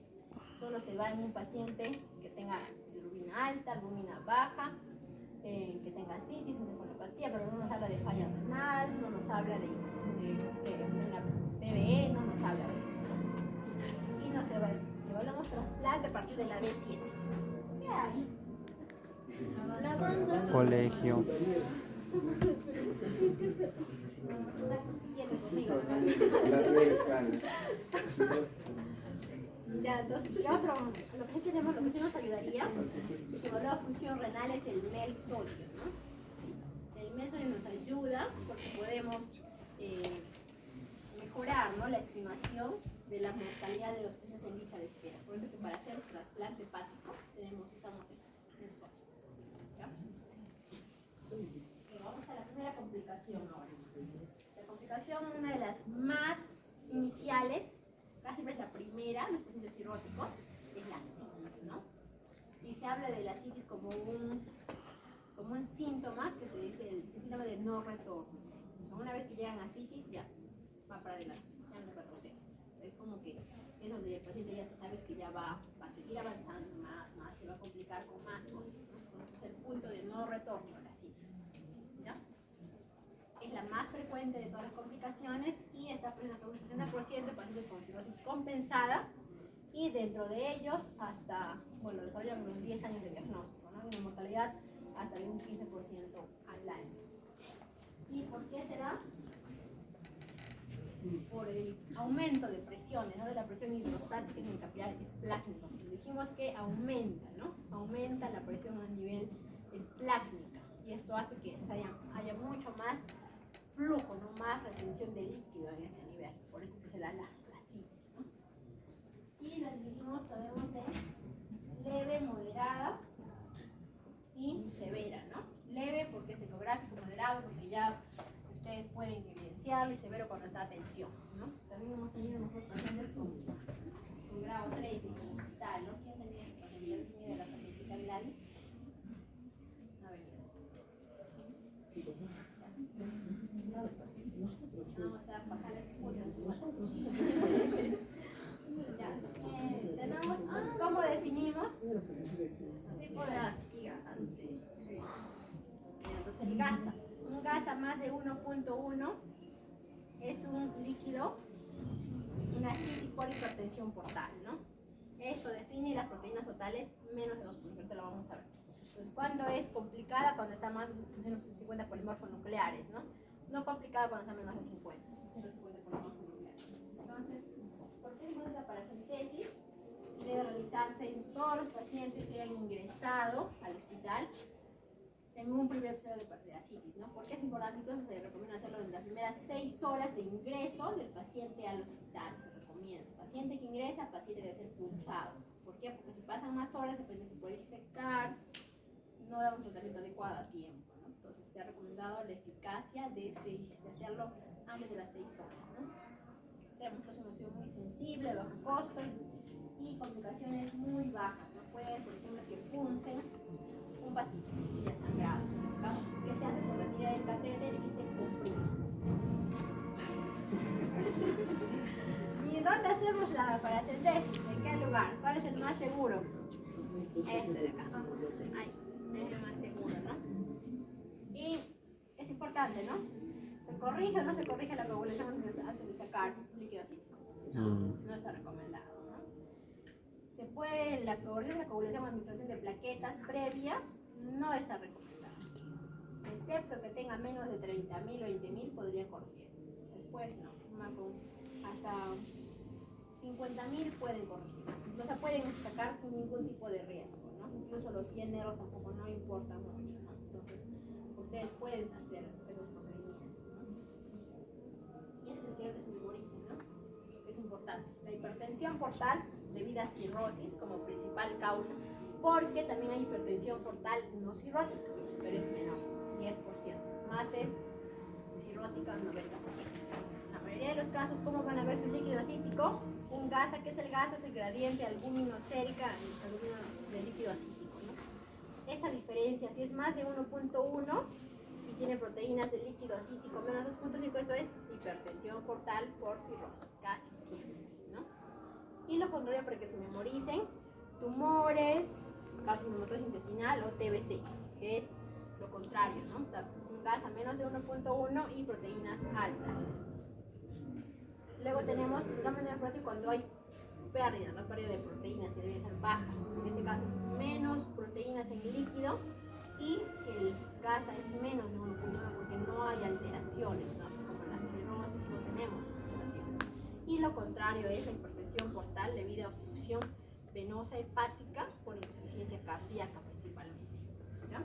solo se va en un paciente que tenga bilirrubina albúmina alta, albúmina baja, que tenga citis, encefalopatía, pero no nos habla de falla renal, no nos habla de una PBE, no nos habla de eso, ¿no? Y nos evaluamos trasplante a partir de la B7. ¿Qué hay? La banda. Colegio. Ya, entonces, y otro, lo que sí tenemos, lo que sí nos ayudaría, que evalúa función renal es el MEL sodio, ¿no? Sí. El MEL sodio nos ayuda porque podemos mejorar, ¿no?, la estimación de la mortalidad de los pacientes en lista de espera. Por eso que para hacer trasplante hepático usamos el sodio. ¿Ya? Pero vamos a la primera complicación ahora. La complicación, una de las más iniciales, casi siempre es la primera, los pacientes cirróticos, es la citis, ¿no? Y se habla de la citis como un síntoma que se dice el síntoma de no retorno. O sea, una vez que llegan a citis, ya va para adelante, ya no retrocede. Es como que es donde el paciente ya tú sabes que ya va a seguir avanzando más, se va a complicar con más cosas, ¿no? Entonces el punto de no retorno a la citis, ¿ya? Es la más frecuente de todas las complicaciones y está presente un 60% de pacientes con cirrosis compensada y dentro de ellos hasta, bueno, desarrollan unos 10 años de diagnóstico, ¿no? Y una mortalidad hasta de un 15% al año. ¿Y por qué será? Por el aumento de presiones, ¿no?, de la presión hidrostática en el capilar esplácnico. Dijimos que aumenta, ¿no? Aumenta la presión a nivel esplácnica y esto hace que haya mucho más flujo, no más retención de líquido en este nivel. Por eso que se da la citis, ¿no? Y la dividimos, sabemos, en leve, moderada y severa, ¿no? Leve porque es ecográfico, moderado porque ya ustedes pueden evidenciarlo, y severo cuando está a tensión, ¿no? También hemos tenido nosotros pacientes con grado 3 y tal, ¿no? ¿Quién tenía ese paciente? ¿Quién era la pacientita Gladys? A ver. Vamos a bajar las puntas. Ya. Tenemos, ¿cómo definimos? Tipo de entonces el gasa. Un gasa más de 1.1 es un líquido, una citis por hipertensión portal, ¿no? Esto define las proteínas totales menos de 2%, ahorita lo vamos a ver. Entonces, ¿cuándo es complicada? Cuando está más de 250 polimorfos nucleares, ¿no? No complicada cuando está menos de 50, 150 polimorfos nucleares. Entonces, ¿por qué es la paracentesis? Debe realizarse en todos los pacientes que hayan ingresado al hospital en un primer episodio de ascitis, ¿no? Porque es importante, entonces se recomienda hacerlo en las primeras 6 horas de ingreso del paciente al hospital, se recomienda. Paciente que ingresa, paciente debe ser pulsado. ¿Por qué? Porque si pasan más horas, el paciente se puede infectar, no da un tratamiento adecuado a tiempo, ¿no? Entonces se ha recomendado la eficacia de hacerlo antes de las 6 horas, ¿no? Sabemos que es una opción muy sensible, de bajo costo y complicaciones muy bajas, ¿no? Puede, por ejemplo, que puncen un vasito y ya sangrado. En este caso, ¿qué se hace? Se retira del catéter y se comprime. ¿Y dónde hacemos la paracentesis? ¿En qué lugar? ¿Cuál es el más seguro? Este de acá. Ahí, es el más seguro, ¿no? Y es importante, ¿no? ¿Se corrige o no se corrige la coagulación antes de sacar líquido acítico? No está recomendado, ¿no? Se puede, la coagulación o administración de plaquetas previa no está recomendada. Excepto que tenga menos de 30.000 o 20.000 podría corregir. Después no, hasta 50.000 pueden corregir. O sea, pueden sacar sin ningún tipo de riesgo, ¿no? Incluso los 100 euros tampoco no importan mucho, ¿no? Entonces, ustedes pueden hacer esos procedimientos, ¿no? Y es lo que quiero que se memoricen, ¿no? Es importante. La hipertensión portal debida a cirrosis como principal causa, porque también hay hipertensión portal no cirrótica, pero es menor, 10%. Más es cirrótica, 90%. Entonces, en la mayoría de los casos, ¿cómo van a ver su líquido acítico? Un gasa, ¿qué es el gasa? Es el gradiente albúmino-sérica del líquido acítico, ¿no? Esta diferencia, si es más de 1.1 y tiene proteínas de líquido acítico menos 2.5, esto es hipertensión portal por cirrosis, casi siempre, ¿no? Y lo contrario, para que se memoricen: tumores, carcinomatosis intestinal o TBC, que es lo contrario, ¿no? O sea, un gas a menos de 1.1 y proteínas altas. Luego tenemos síndrome nefrótico cuando hay pérdida, ¿no? Pérdida de proteínas que deben ser bajas. En este caso es menos proteínas en el líquido y el gas es menos de 1.1 porque no hay alteraciones, ¿no? Como la cirrosis no tenemos alteraciones. Y lo contrario es la hipertensión portal debido a obstrucción venosa hepática por insuficiencia cardíaca principalmente. ¿Ya?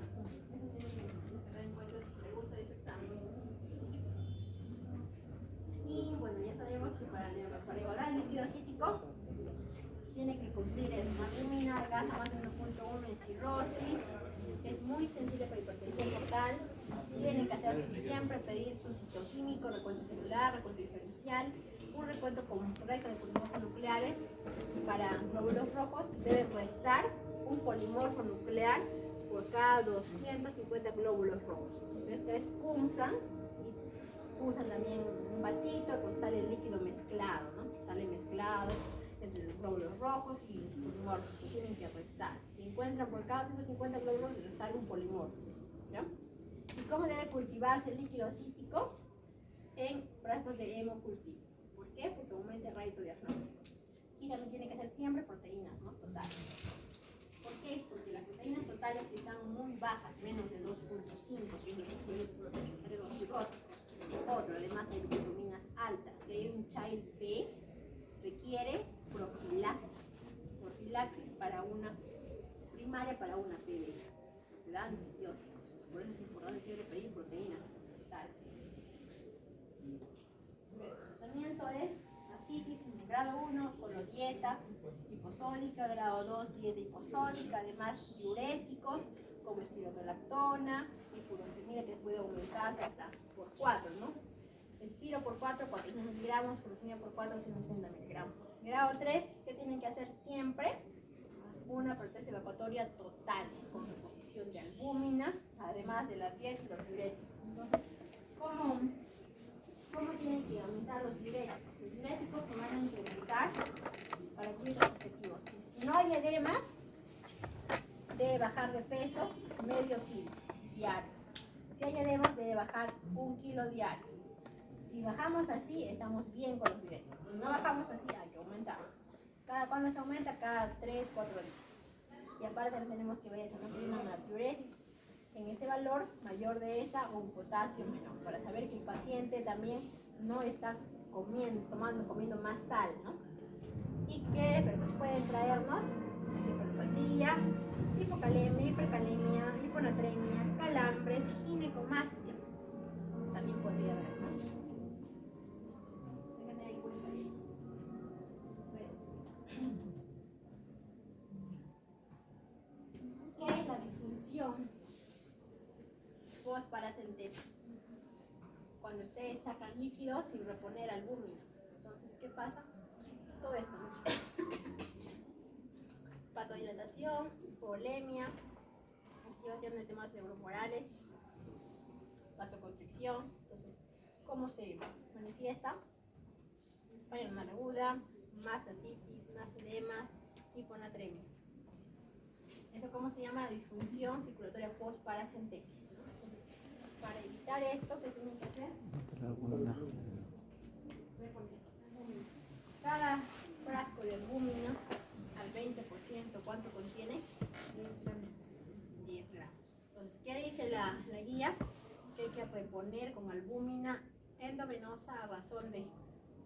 Y bueno, ya sabemos que para evaluar el líquido acítico tiene que cumplir el albúmina, gas a más de 1.1 en cirrosis, es muy sensible para hipertensión portal, tiene que hacer siempre pedir su citoquímico, recuento celular, recuento diferencial, un recuento correcto de polimorfos nucleares. Para glóbulos rojos debe restar un polimorfo nuclear por cada 250 glóbulos rojos. Ustedes punzan también un vasito, entonces sale el líquido mezclado, ¿no? Sale mezclado entre los glóbulos rojos y los polimorfos que tienen que restar. Si encuentran por cada 150 glóbulos, restar un polimorfo, ¿ya? ¿Y cómo debe cultivarse el líquido cítico? En frascos de hemocultivo. ¿Por qué? Porque aumenta el rédito diagnóstico. Y también tiene que ser siempre proteínas, ¿no? Totales. ¿Por qué? Porque las proteínas totales están muy bajas, menos de 2.5, que es los cirróticos. Otro, además hay vitaminas altas. Si hay un child P, requiere profilaxis para una primaria, para una PB. No se dan antibióticos. Por eso es importante siempre pedir proteínas totales. El tratamiento es ascitis grado 1, solo dieta hiposódica, grado 2, dieta hiposódica, además diuréticos como espironolactona y furosemida que puede aumentarse hasta por 4, ¿no? Espiro por 4, 400 miligramos, furosemida por 4, 160 miligramos. Grado 3, ¿qué tienen que hacer siempre? Una proteína evacuatoria total con reposición de albúmina, además de la dieta y los diuréticos. Entonces, ¿cómo tienen que aumentar los diuréticos? Los diuréticos se van a incrementar para cumplir los objetivos. Si no hay edemas, debe bajar de peso medio kilo diario. Si hay edemas, debe bajar 1 kilo diario. Si bajamos así, estamos bien con los diuréticos. Si no bajamos así, hay que aumentar. ¿Cuándo se aumenta? Cada 3, 4 días. Y aparte tenemos que ver eso, no tiene una natriuresis en ese valor mayor de esa o un potasio menor, para saber que el paciente también no está comiendo más sal, ¿no? Y qué efectos pueden traernos: encefalopatía, hipocalemia, hipercalemia, hiponatremia, calambres, ginecomastia. También podría haber, ¿no? Hay que tener en cuenta eso. ¿Qué es la disfunción post-paracentesis? Cuando ustedes sacan líquidos sin reponer albúmina. Entonces, ¿qué pasa? Todo esto, ¿no? Vasodilatación, hipovolemia, activación de temas neuromorales, vasoconstricción. Entonces, ¿cómo se manifiesta? Falla renal aguda, más ascitis, más edemas, hiponatremia. ¿Eso cómo se llama? La disfunción circulatoria post-paracentesis, ¿no? Entonces, para evitar esto, ¿qué tienen que hacer? Cada frasco de albúmina al 20%, ¿cuánto contiene? 10 gramos. Entonces, ¿qué dice la guía? Que hay que reponer con albúmina endovenosa a razón de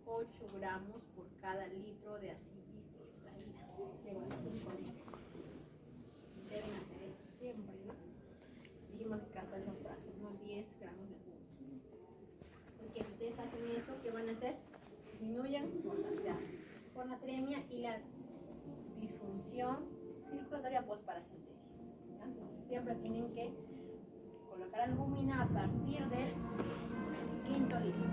8 gramos por cada litro de ascitis extraída. Luego de 5 litros. Deben hacer esto siempre, ¿no? Dijimos que cada los frascos, ¿no? 10 gramos de albúmina. Porque si ustedes hacen eso, ¿qué van a hacer? Disminuyen mortalidad, hiponatremia y la disfunción circulatoria post-paracentesis. Entonces siempre tienen que colocar albúmina a partir del 5º litro.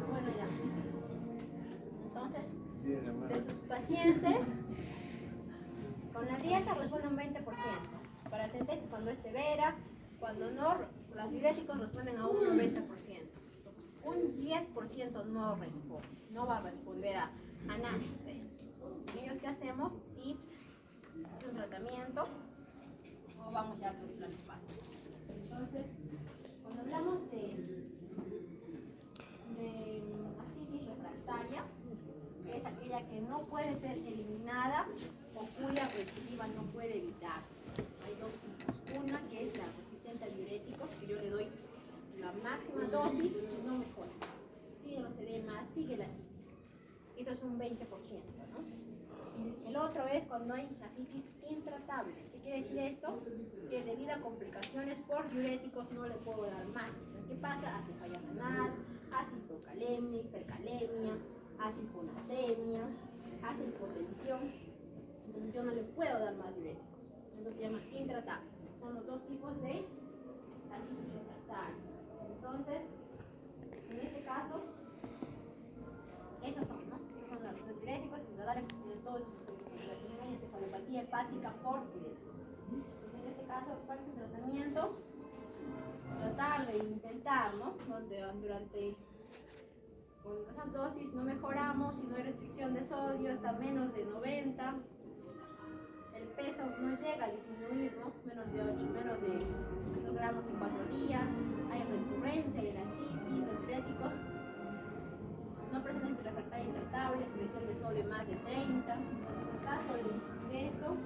Bueno, ya. Entonces, de sus pacientes, con la dieta responde un 20%. Paracentesis cuando es severa, cuando no, los diuréticos responden a un 90%. Entonces, un 10% no va a responder a nada de esto. Entonces, en ellos, ¿qué hacemos? Tips, es un tratamiento, o vamos ya a trasplante hepático. Entonces, cuando hablamos de ascitis refractaria, es aquella que no puede ser eliminada o cuya recidiva no puede evitarse. Hay dos tipos. Una que es la resistente a diuréticos, que yo le doy la máxima dosis y no mejora. Sigue los edemas, sigue la ascitis. Esto es un 20%, ¿no? Y el otro es cuando hay ascitis intratable. ¿Qué quiere decir esto? Que debido a complicaciones por diuréticos no le puedo dar más. O sea, ¿qué pasa? Hace falla renal, hace hipocalemia, hipercalemia, hace hiponatremia, hace hipotensión. Entonces yo no le puedo dar más diuréticos. Entonces se llama intratable. Son los dos tipos de ascitis refractaria. Entonces, en este caso, esos son, ¿no? Esos son los diuréticos, intratables, todos los estudios. Hay encefalopatía hepática por diuréticos. Entonces, en este caso, ¿cuál es el tratamiento? Tratar de intentar, ¿no? Durante con esas dosis no mejoramos, si no hay restricción de sodio, está menos de 90, el peso no llega a disminuir, ¿no? Menos de 8 gramos en 4 días, hay recurrencia de la ascitis, los diuréticos no presentan refractaria intratable, expresión de sodio más de 30. Entonces, en caso de esto,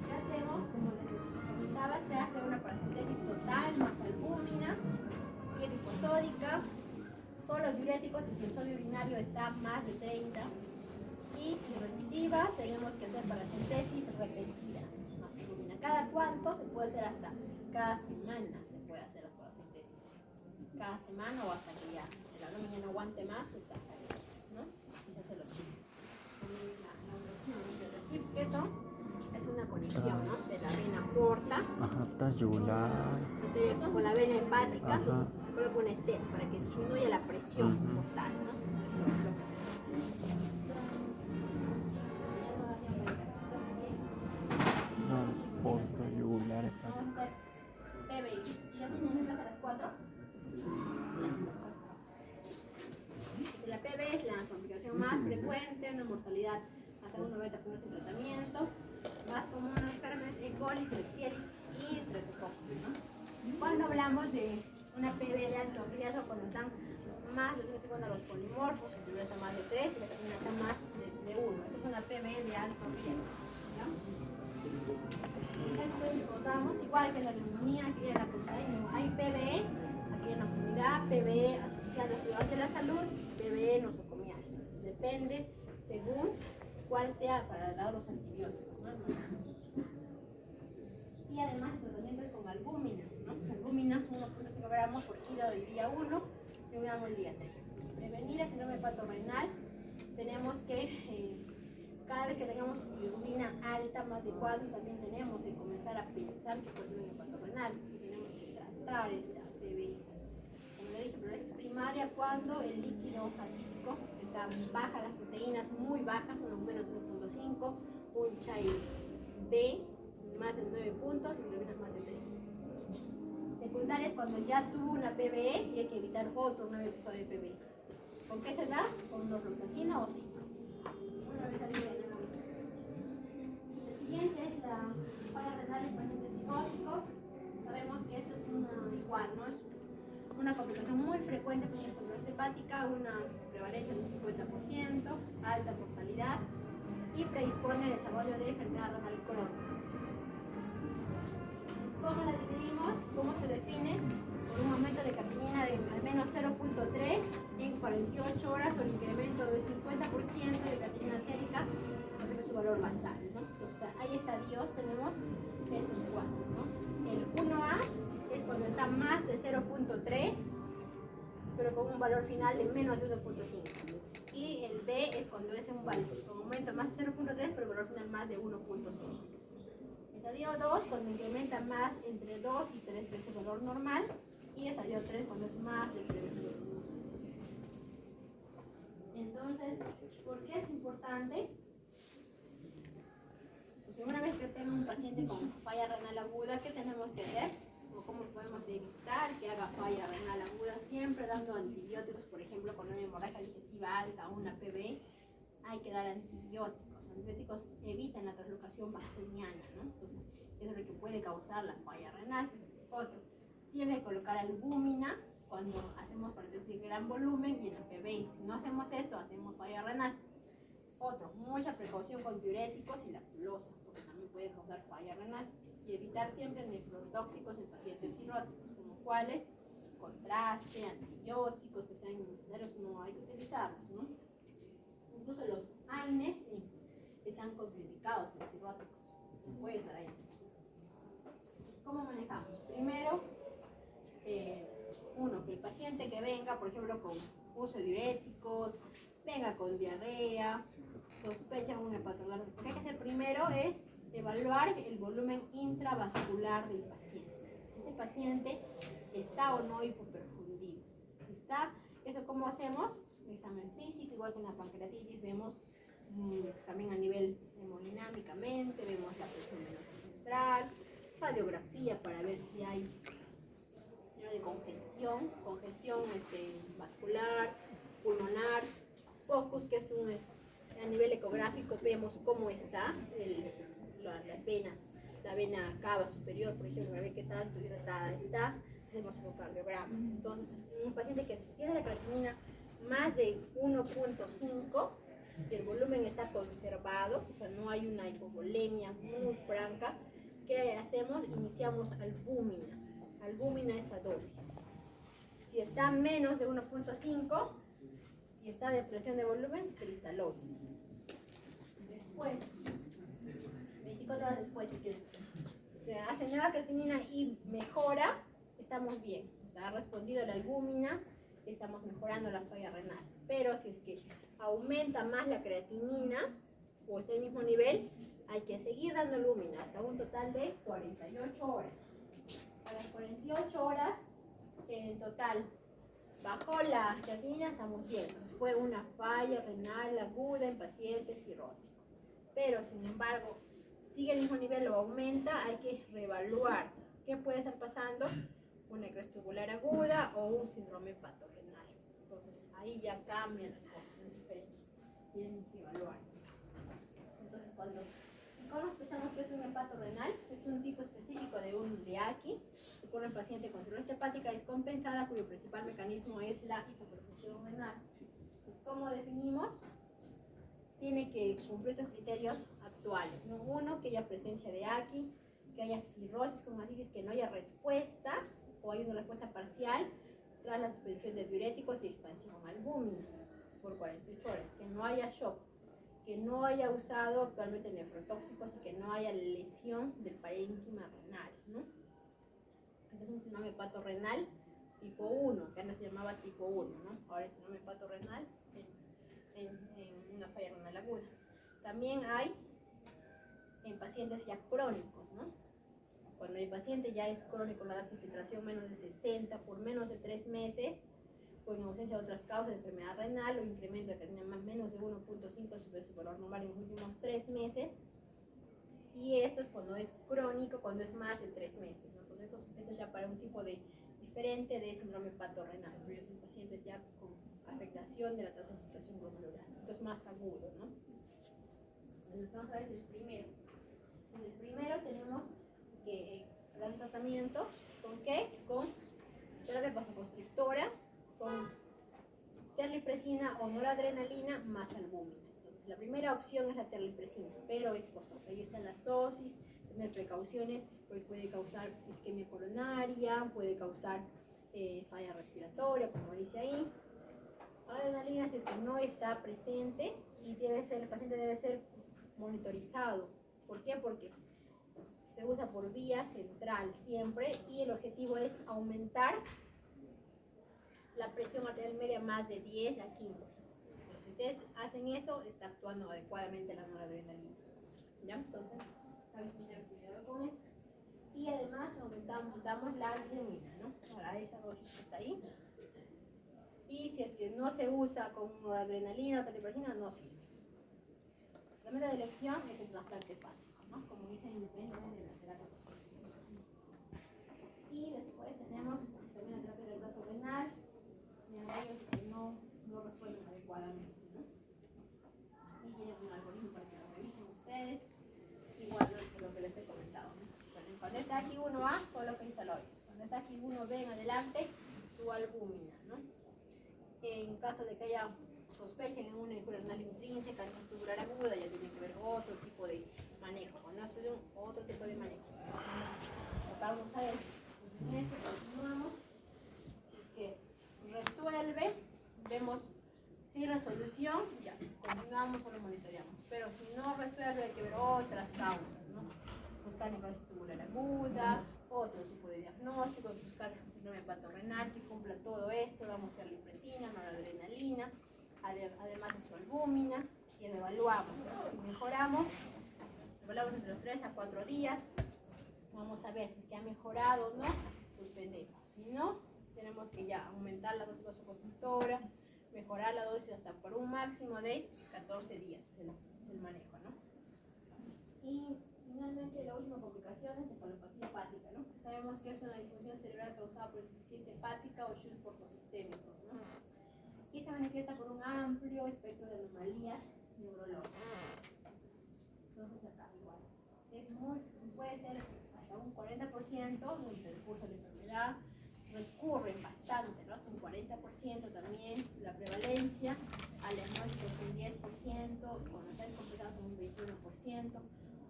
¿qué hacemos? Como les comentaba, se hace una paracentesis total más albúmina y liposódica. Solo diuréticos si el sodio urinario está más de 30. Y si recidiva, tenemos que hacer paracentesis repetidas más albúmina. ¿Cada cuánto? Se puede hacer hasta cada semana, se puede hacer las paracentesis. Cada semana o hasta que ya el abdomen ya no aguante más, hasta ¿no? Y se hacen los chips. Los chips, ¿qué son? Es una conexión, ¿no? De la vena porta. Ajá, yugular. Con la vena hepática, entonces se coloca un stent para que disminuya la presión portal, ¿no? Transporte yugular. Vamos a hacer PBI. ¿Ya tienen clase a las 4? La PB es la complicación más frecuente, una mortalidad hasta un 90% sin tratamiento. Más común en los gérmenes E. coli, Klebsiella y Streptococcus, ¿no? Cuando hablamos de una PB de alto riesgo, cuando están más de 3 segundos los polimorfos, el primero está más de 3 y la segunda está más de 1. Esta es una PB de alto riesgo, ¿no? Después recordamos, igual que la neumonía, aquí en la proteína, hay PBE, aquí en la comunidad, PBE asociada a cuidados de la salud, PBE nosocomial. Depende según cuál sea para dar los antibióticos, ¿no? Y además el tratamiento es con albúmina, ¿no? Albúmina 1.5 gramos por kilo el día 1 y 1 gramo el día 3. Prevenir el síndrome hepatorrenal, tenemos que cada vez que tengamos albúmina alta, más de 4, también tenemos que comenzar a pensar que puede ser un hepatorrenal y tenemos que tratar esta PBI. Como le dije, pero es primaria cuando el líquido acítico está baja, las proteínas muy bajas, unos menos 1.5, un chai B más de 9 puntos y globina más de 3. Secundarias cuando ya tuvo una PBE y hay que evitar otro nuevo episodio de PBE. ¿Con qué se da? Con norfloxacina o sí. Una vez salido de la... El siguiente es la falla renal en pacientes psicóticos. Sabemos que esto es igual, ¿no? Es una complicación muy frecuente con la fibrosis hepática, una prevalencia del 50%, alta mortalidad y predispone al desarrollo de enfermedad renal crónica. ¿Cómo la dividimos? ¿Cómo se define? Por un aumento de creatinina de al menos 0.3 en 48 horas o el incremento del 50% de creatinina sérica, porque es su valor basal, ¿no? Entonces, ahí estadios tenemos estos 4, ¿no? El 1A es cuando está más de 0.3, pero con un valor final de menos de 1.5. Y el B es cuando es un aumento más de 0.3, pero valor final más de 1.5. Estadio 2 cuando incrementa más entre 2 y 3 veces el valor normal, y estadio 3 cuando es más de 3 veces. Entonces, ¿por qué es importante? Pues una vez que tengo un paciente con falla renal aguda, ¿qué tenemos que hacer? o cómo podemos evitar que haga falla renal aguda, siempre dando antibióticos, por ejemplo, con una hemorragia digestiva alta o una PB, hay que dar antibióticos. Los antibióticos evitan la translocación bacteriana, ¿no? Entonces, eso es lo que puede causar la falla renal. Otro, siempre hay que colocar albúmina cuando hacemos paréntesis de gran volumen y en la PB. Si no hacemos esto, hacemos falla renal. Otro, mucha precaución con diuréticos y lactulosa, porque también puede causar falla renal. Y evitar siempre nefrotóxicos en pacientes cirróticos, como cuáles, contraste, antibióticos que sean innecesarios, no hay que utilizarlos, ¿no? Incluso los AINES están contraindicados en cirróticos, no puede estar ahí. Entonces, ¿cómo manejamos? Primero, uno, que el paciente que venga, por ejemplo, con uso de diuréticos, venga con diarrea, sospecha un hepatorenal. Lo que hay que hacer primero es evaluar el volumen intravascular del paciente. Este paciente está o no hipoperfundido. ¿Está? ¿Eso cómo hacemos? Examen físico, igual que en la pancreatitis, vemos también a nivel hemodinámicamente, vemos la presión venosa central, radiografía para ver si hay de congestión vascular, pulmonar, POCUS, que es a nivel ecográfico, vemos cómo está las venas, la vena cava superior, por ejemplo, a ver qué tanto hidratada está, hacemos ecocardiogramas. Entonces, un paciente que tiene la creatinina más de 1.5 y el volumen está conservado, o sea, no hay una hipovolemia muy franca, ¿qué hacemos? Iniciamos albúmina. Albúmina esa dosis. Si está menos de 1.5 y está de presión de volumen, cristalólisis. Después, 24 horas después, si se hace nueva creatinina y mejora, estamos bien. O sea, ha respondido la albúmina, estamos mejorando la falla renal. Pero si es que aumenta más la creatinina o está al mismo nivel, hay que seguir dando albúmina hasta un total de 48 horas. A las 48 horas, en total, bajó la creatinina, estamos bien. Fue una falla renal aguda en pacientes cirróticos. Pero, sin embargo, sigue el mismo nivel o aumenta, hay que reevaluar qué puede estar pasando, una necrosis tubular aguda o un síndrome hepatorenal. Entonces, ahí ya cambian las cosas, es diferente. Tienen que evaluar. Entonces, ¿cómo sospechamos que es un hepato renal? Es un tipo específico de un LEACI, que ocurre en paciente con cirrosis hepática descompensada, cuyo principal mecanismo es la hipoperfusión renal. Pues, ¿cómo definimos? Tiene que cumplir estos criterios actuales, ¿no? Uno, que haya presencia de AQI, que haya cirrosis con ascitis, que no haya respuesta, o hay una respuesta parcial, tras la suspensión de diuréticos y expansión albúmina por 48 horas, que no haya shock, que no haya usado actualmente nefrotóxicos y que no haya lesión del parénquima renal, ¿no? Entonces, un síndrome hepatorenal tipo 1, que antes se llamaba tipo 1, ¿no? Ahora es síndrome hepatorenal en una falla renal aguda. También hay en pacientes ya crónicos, ¿no? Cuando el paciente ya es crónico, la tasa de filtración menos de 60 por menos de 3 meses, o en ausencia de otras causas de enfermedad renal o incremento de creatinina más menos de 1.5 sobre su valor normal en los últimos 3 meses. Y esto es cuando es crónico, cuando es más de 3 meses, ¿no? Entonces, esto ya para un tipo diferente de síndrome hepatorenal, pero son pacientes ya con afectación de la tasa de filtración glomerular. Esto es más agudo, ¿no? Entonces, vamos a ver el primero. En el primero tenemos que dar un tratamiento, ¿con qué? Con terapia vasoconstrictora, con terlipresina o noradrenalina más albúmina. Entonces, la primera opción es la terlipresina, pero es costosa. Ahí están las dosis, tener precauciones, porque puede causar isquemia coronaria, puede causar falla respiratoria, como dice ahí. Adrenalina, si es que no está presente, y el paciente debe ser monitorizado. ¿Por qué? Porque se usa por vía central siempre y el objetivo es aumentar la presión arterial media más de 10 a 15. Entonces, si ustedes hacen eso, está actuando adecuadamente la noradrenalina. ¿Ya? Entonces, hay que tener cuidado con eso. Y además aumentamos la albúmina, ¿no? Ahora esa dosis que está ahí. Y si es que no se usa con noradrenalina o terlipresina, no sirve. La meta de elección es el trasplante hepático, ¿no? Como dicen, depende de la terapia. Y después tenemos también la terapia del brazo renal, en aquellos que no responden adecuadamente, ¿no? Y tienen un algoritmo para que lo revisen ustedes, igual que lo que les he comentado, ¿no? Bueno, cuando está aquí 1A, solo cristaloides. Cuando está aquí 1B en adelante, su albúmina, ¿no? En caso de que haya sospechen en una injuria renal intrínseca, en tubular aguda, ya tiene que ver otro tipo de manejo, cuando hace otro tipo de manejo. Acá vamos a ver, en este continuamos, si es que resuelve, vemos sin resolución, ya, continuamos o lo monitoreamos, pero si no resuelve hay que ver otras causas, ¿no? Buscar necrosis tubular aguda, otro tipo de diagnóstico, buscar síndrome hepatorenal que cumpla todo esto, vamos a dar lipresina, noradrenalina, además de su albúmina, y lo evaluamos, ¿no? Si mejoramos, evaluamos entre los 3 a 4 días, vamos a ver si es que ha mejorado o no, suspendemos. Si no, tenemos que ya aumentar la dosis vasoconstrictora, mejorar la dosis hasta por un máximo de 14 días, es el manejo, ¿no? Y finalmente la última complicación es cefalopatía hepática, ¿no? Sabemos que es una disfunción cerebral causada por insuficiencia hepática o shock portosistémicos, ¿no? Y se manifiesta por un amplio espectro de anomalías neurológicas. Entonces acá igual, puede ser hasta un 40% durante el curso de la enfermedad, recurren bastante, ¿no? Hasta un 40% también, la prevalencia, al diagnóstico es un 10%, cuando están completados un 21%,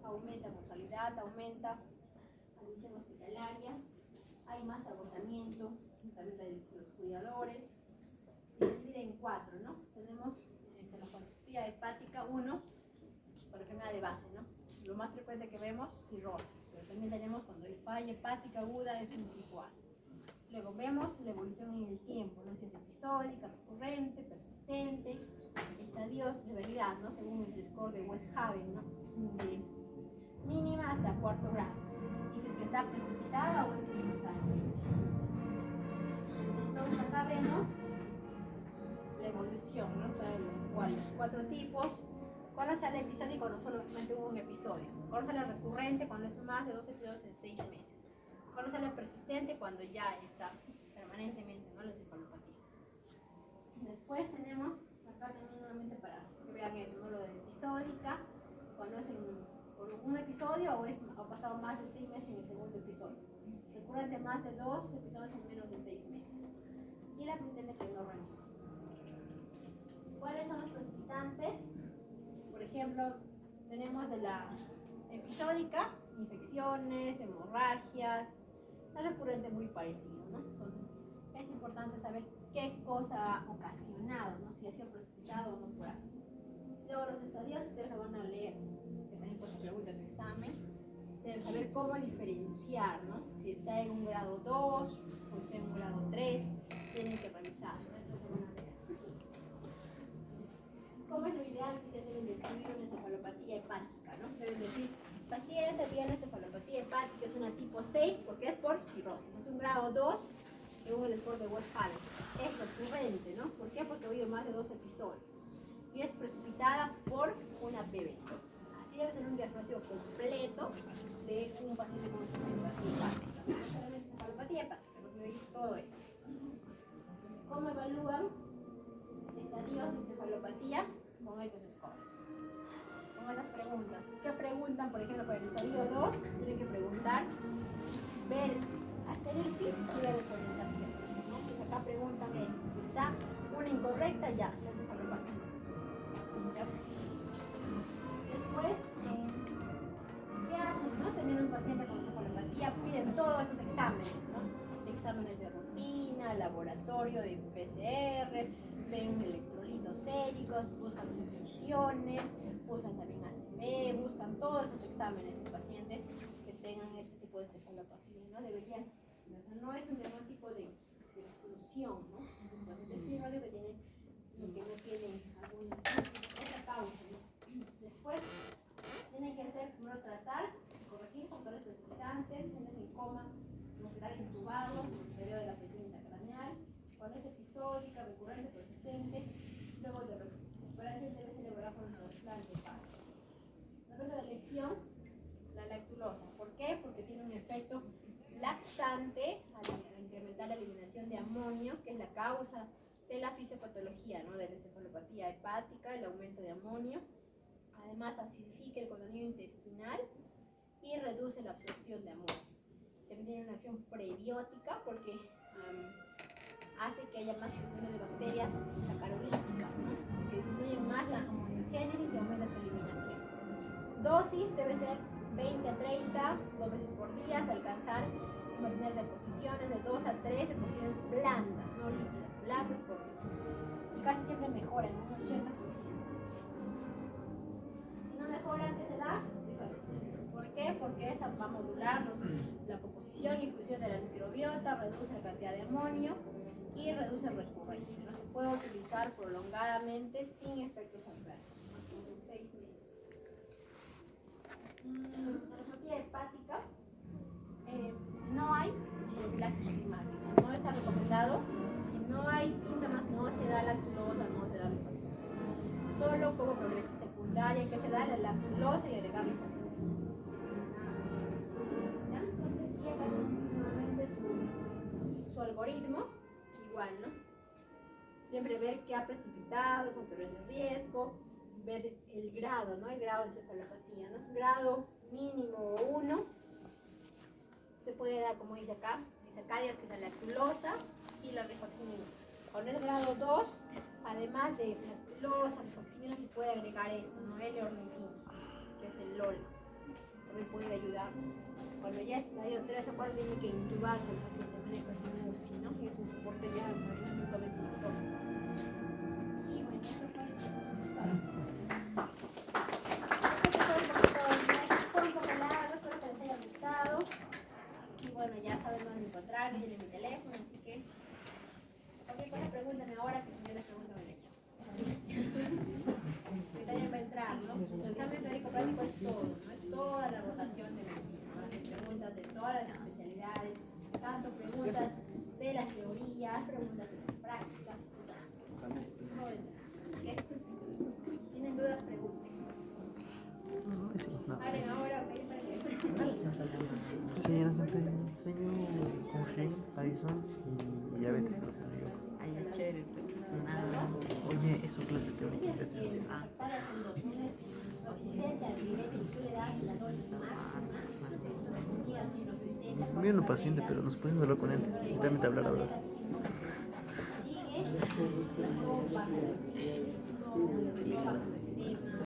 aumenta mortalidad, aumenta admisión hospitalaria, hay más agotamiento, también de los cuidadores, se divide en 4, ¿no? Tenemos cefalopatía hepática 1, por enfermedad de base, ¿no? Lo más frecuente que vemos, cirrosis, pero también tenemos cuando hay falla hepática aguda, es un tipo A. Luego vemos la evolución en el tiempo, ¿no? Si es episódica, recurrente, persistente, estadios de severidad, ¿no? Según el score de Westhaven, ¿no? De mínima hasta 4º grado. Y si es que está precipitada o es simultánea. Entonces acá vemos la evolución, ¿no? Para los 4 tipos. Cuando sale episódico cuando solamente hubo un episodio. Cuando sale recurrente cuando es más de 2 episodios en 6 meses. Cuando sale persistente cuando ya está permanentemente, ¿no? La encefalopatía. Después tenemos acá también nuevamente para que vean eso, ¿no? Lo de episódica, cuando es por un episodio o ha pasado más de 6 meses en el segundo episodio. Recurrente más de 2 episodios en menos de 6 meses. Y la persistente que no remite. ¿Cuáles son los precipitantes? Por ejemplo, tenemos de la episódica, infecciones, hemorragias, la recurrente muy parecido, ¿no? Entonces, es importante saber qué cosa ha ocasionado, ¿no? Si ha sido precipitado o no por algo. Luego los estadios, ustedes lo van a leer, que también por pregunta en su examen, saber cómo diferenciar, ¿no? Si está en un grado 2 o está en un grado 3, tienen que revisar, ¿no? Entonces van a ver. ¿Cómo es lo ideal que ustedes deben describir una encefalopatía hepática, ¿no? Deben decir, paciente tiene encefalopatía hepática, es una tipo 6, porque es por cirrosis, es un grado 2, según el score de Westhaven. Es recurrente, ¿no? ¿Por qué? Porque ha habido más de 2 episodios. Y es precipitada por una PB. Así debe ser un diagnóstico completo de un paciente con encefalopatía hepática. Encefalopatía hepática, lo que veis todo esto. ¿Cómo evalúan estadios de encefalopatía? Con estos scores, con estas preguntas. ¿Qué preguntan, por ejemplo, para el estadio 2? Tienen que preguntar, ver asterisco y ver desorientación, ¿no? Pues acá preguntan esto, si está una incorrecta, ya es encefalopatía. Después, ¿qué hacen, no? Tener un paciente con encefalopatía, piden todos estos exámenes, ¿no? Exámenes de rutina, laboratorio de PCR, ven electrolitos séricos, buscan infusiones, buscan también ACV, buscan todos estos exámenes en pacientes que tengan este tipo de encefalopatía, ¿no? Deberían, o sea, no es un diagnóstico de exclusión, ¿no? Los pacientes cirróticos que no tienen alguna otra causa, ¿no? Después, tienen que hacer, primero tratar, corregir factores precipitantes, tienes en coma, mostrar intubados en el periodo de la presión intracraneal, cuando es episódica, recurrente, persistente, luego de recuperación debe celebrar con el trasplante hepático. La regla de elección, la lactulosa. ¿Por qué? Porque tiene un efecto laxante amonio, que es la causa de la fisiopatología, ¿no? De la encefalopatía hepática, el aumento de amonio. Además, acidifica el contenido intestinal y reduce la absorción de amonio. También tiene una acción prebiótica porque hace que haya más crecimiento de bacterias sacarolíticas, ¿no? Que disminuyen más la amoniogénesis y aumenta su eliminación. Dosis debe ser 20 a 30, 2 veces por día, hasta alcanzar mantener deposiciones de 2 a 3 deposiciones blandas, no líquidas, blandas por día. Y casi siempre mejoran, un 80%. Si no mejoran, ¿qué se da? Rifaximin. ¿Por qué? Porque esa va a modular la composición y función de la microbiota, reduce la cantidad de amonio y reduce recurrencia. No se puede utilizar prolongadamente sin efectos adversos, como 6 meses. Encefalopatía hepática, no hay plaques primarios, no está recomendado. Si no hay síntomas, no se da lactulosa, no se da rifaximin. Solo como progresión secundaria que se da la lactulosa y agregar rifaximin. Entonces, aquí acá tenemos nuevamente su algoritmo, igual, ¿no? Siempre ver qué ha precipitado, factores de riesgo, ver el grado, ¿no? El grado de encefalopatía, ¿no? Grado mínimo 1, se puede dar, como dice acá, disacáridas, que es la lactulosa y la rifaximina. Con el grado 2, además de lactulosa, rifaximina, se puede agregar esto, ¿no? L-ornitina, que es el LOL. También puede ayudarnos. Cuando ya está ahí 3 o 4, tiene que intubarse el paciente, manejo sin UCI, ¿no? Que es un soporte ya medicamentoso. Y bueno, eso fue un poco largo, espero que les haya gustado. Y bueno, ya saben dónde encontrarme, tienen mi teléfono, así que cualquier cosa pregúntenme ahora, que si yo les pregunto en eso. Que también va a entrar, ¿no? El cambio teórico práctico es todo, ¿no? Es toda la rotación de medicina, ¿no? Hacen preguntas de todas las especialidades, tanto preguntas de las teorías, preguntas de las prácticas, todo entra. Así que, ¿tienen dudas? Pregunten. Paren ahora, ok, para que... Sí, nos enseñó O'Shea, Addison y diabetes, no sé, amigo. Ay, chévere. Oye, eso es clase teórica. Para hacer los lunes, resistencia al nivel y tú le das la dosis máxima, resumidas en los 60. Es muy un paciente, pero nos podemos hablar con él. Intentamente hablar ahora. Sigue, no bajo el sistema.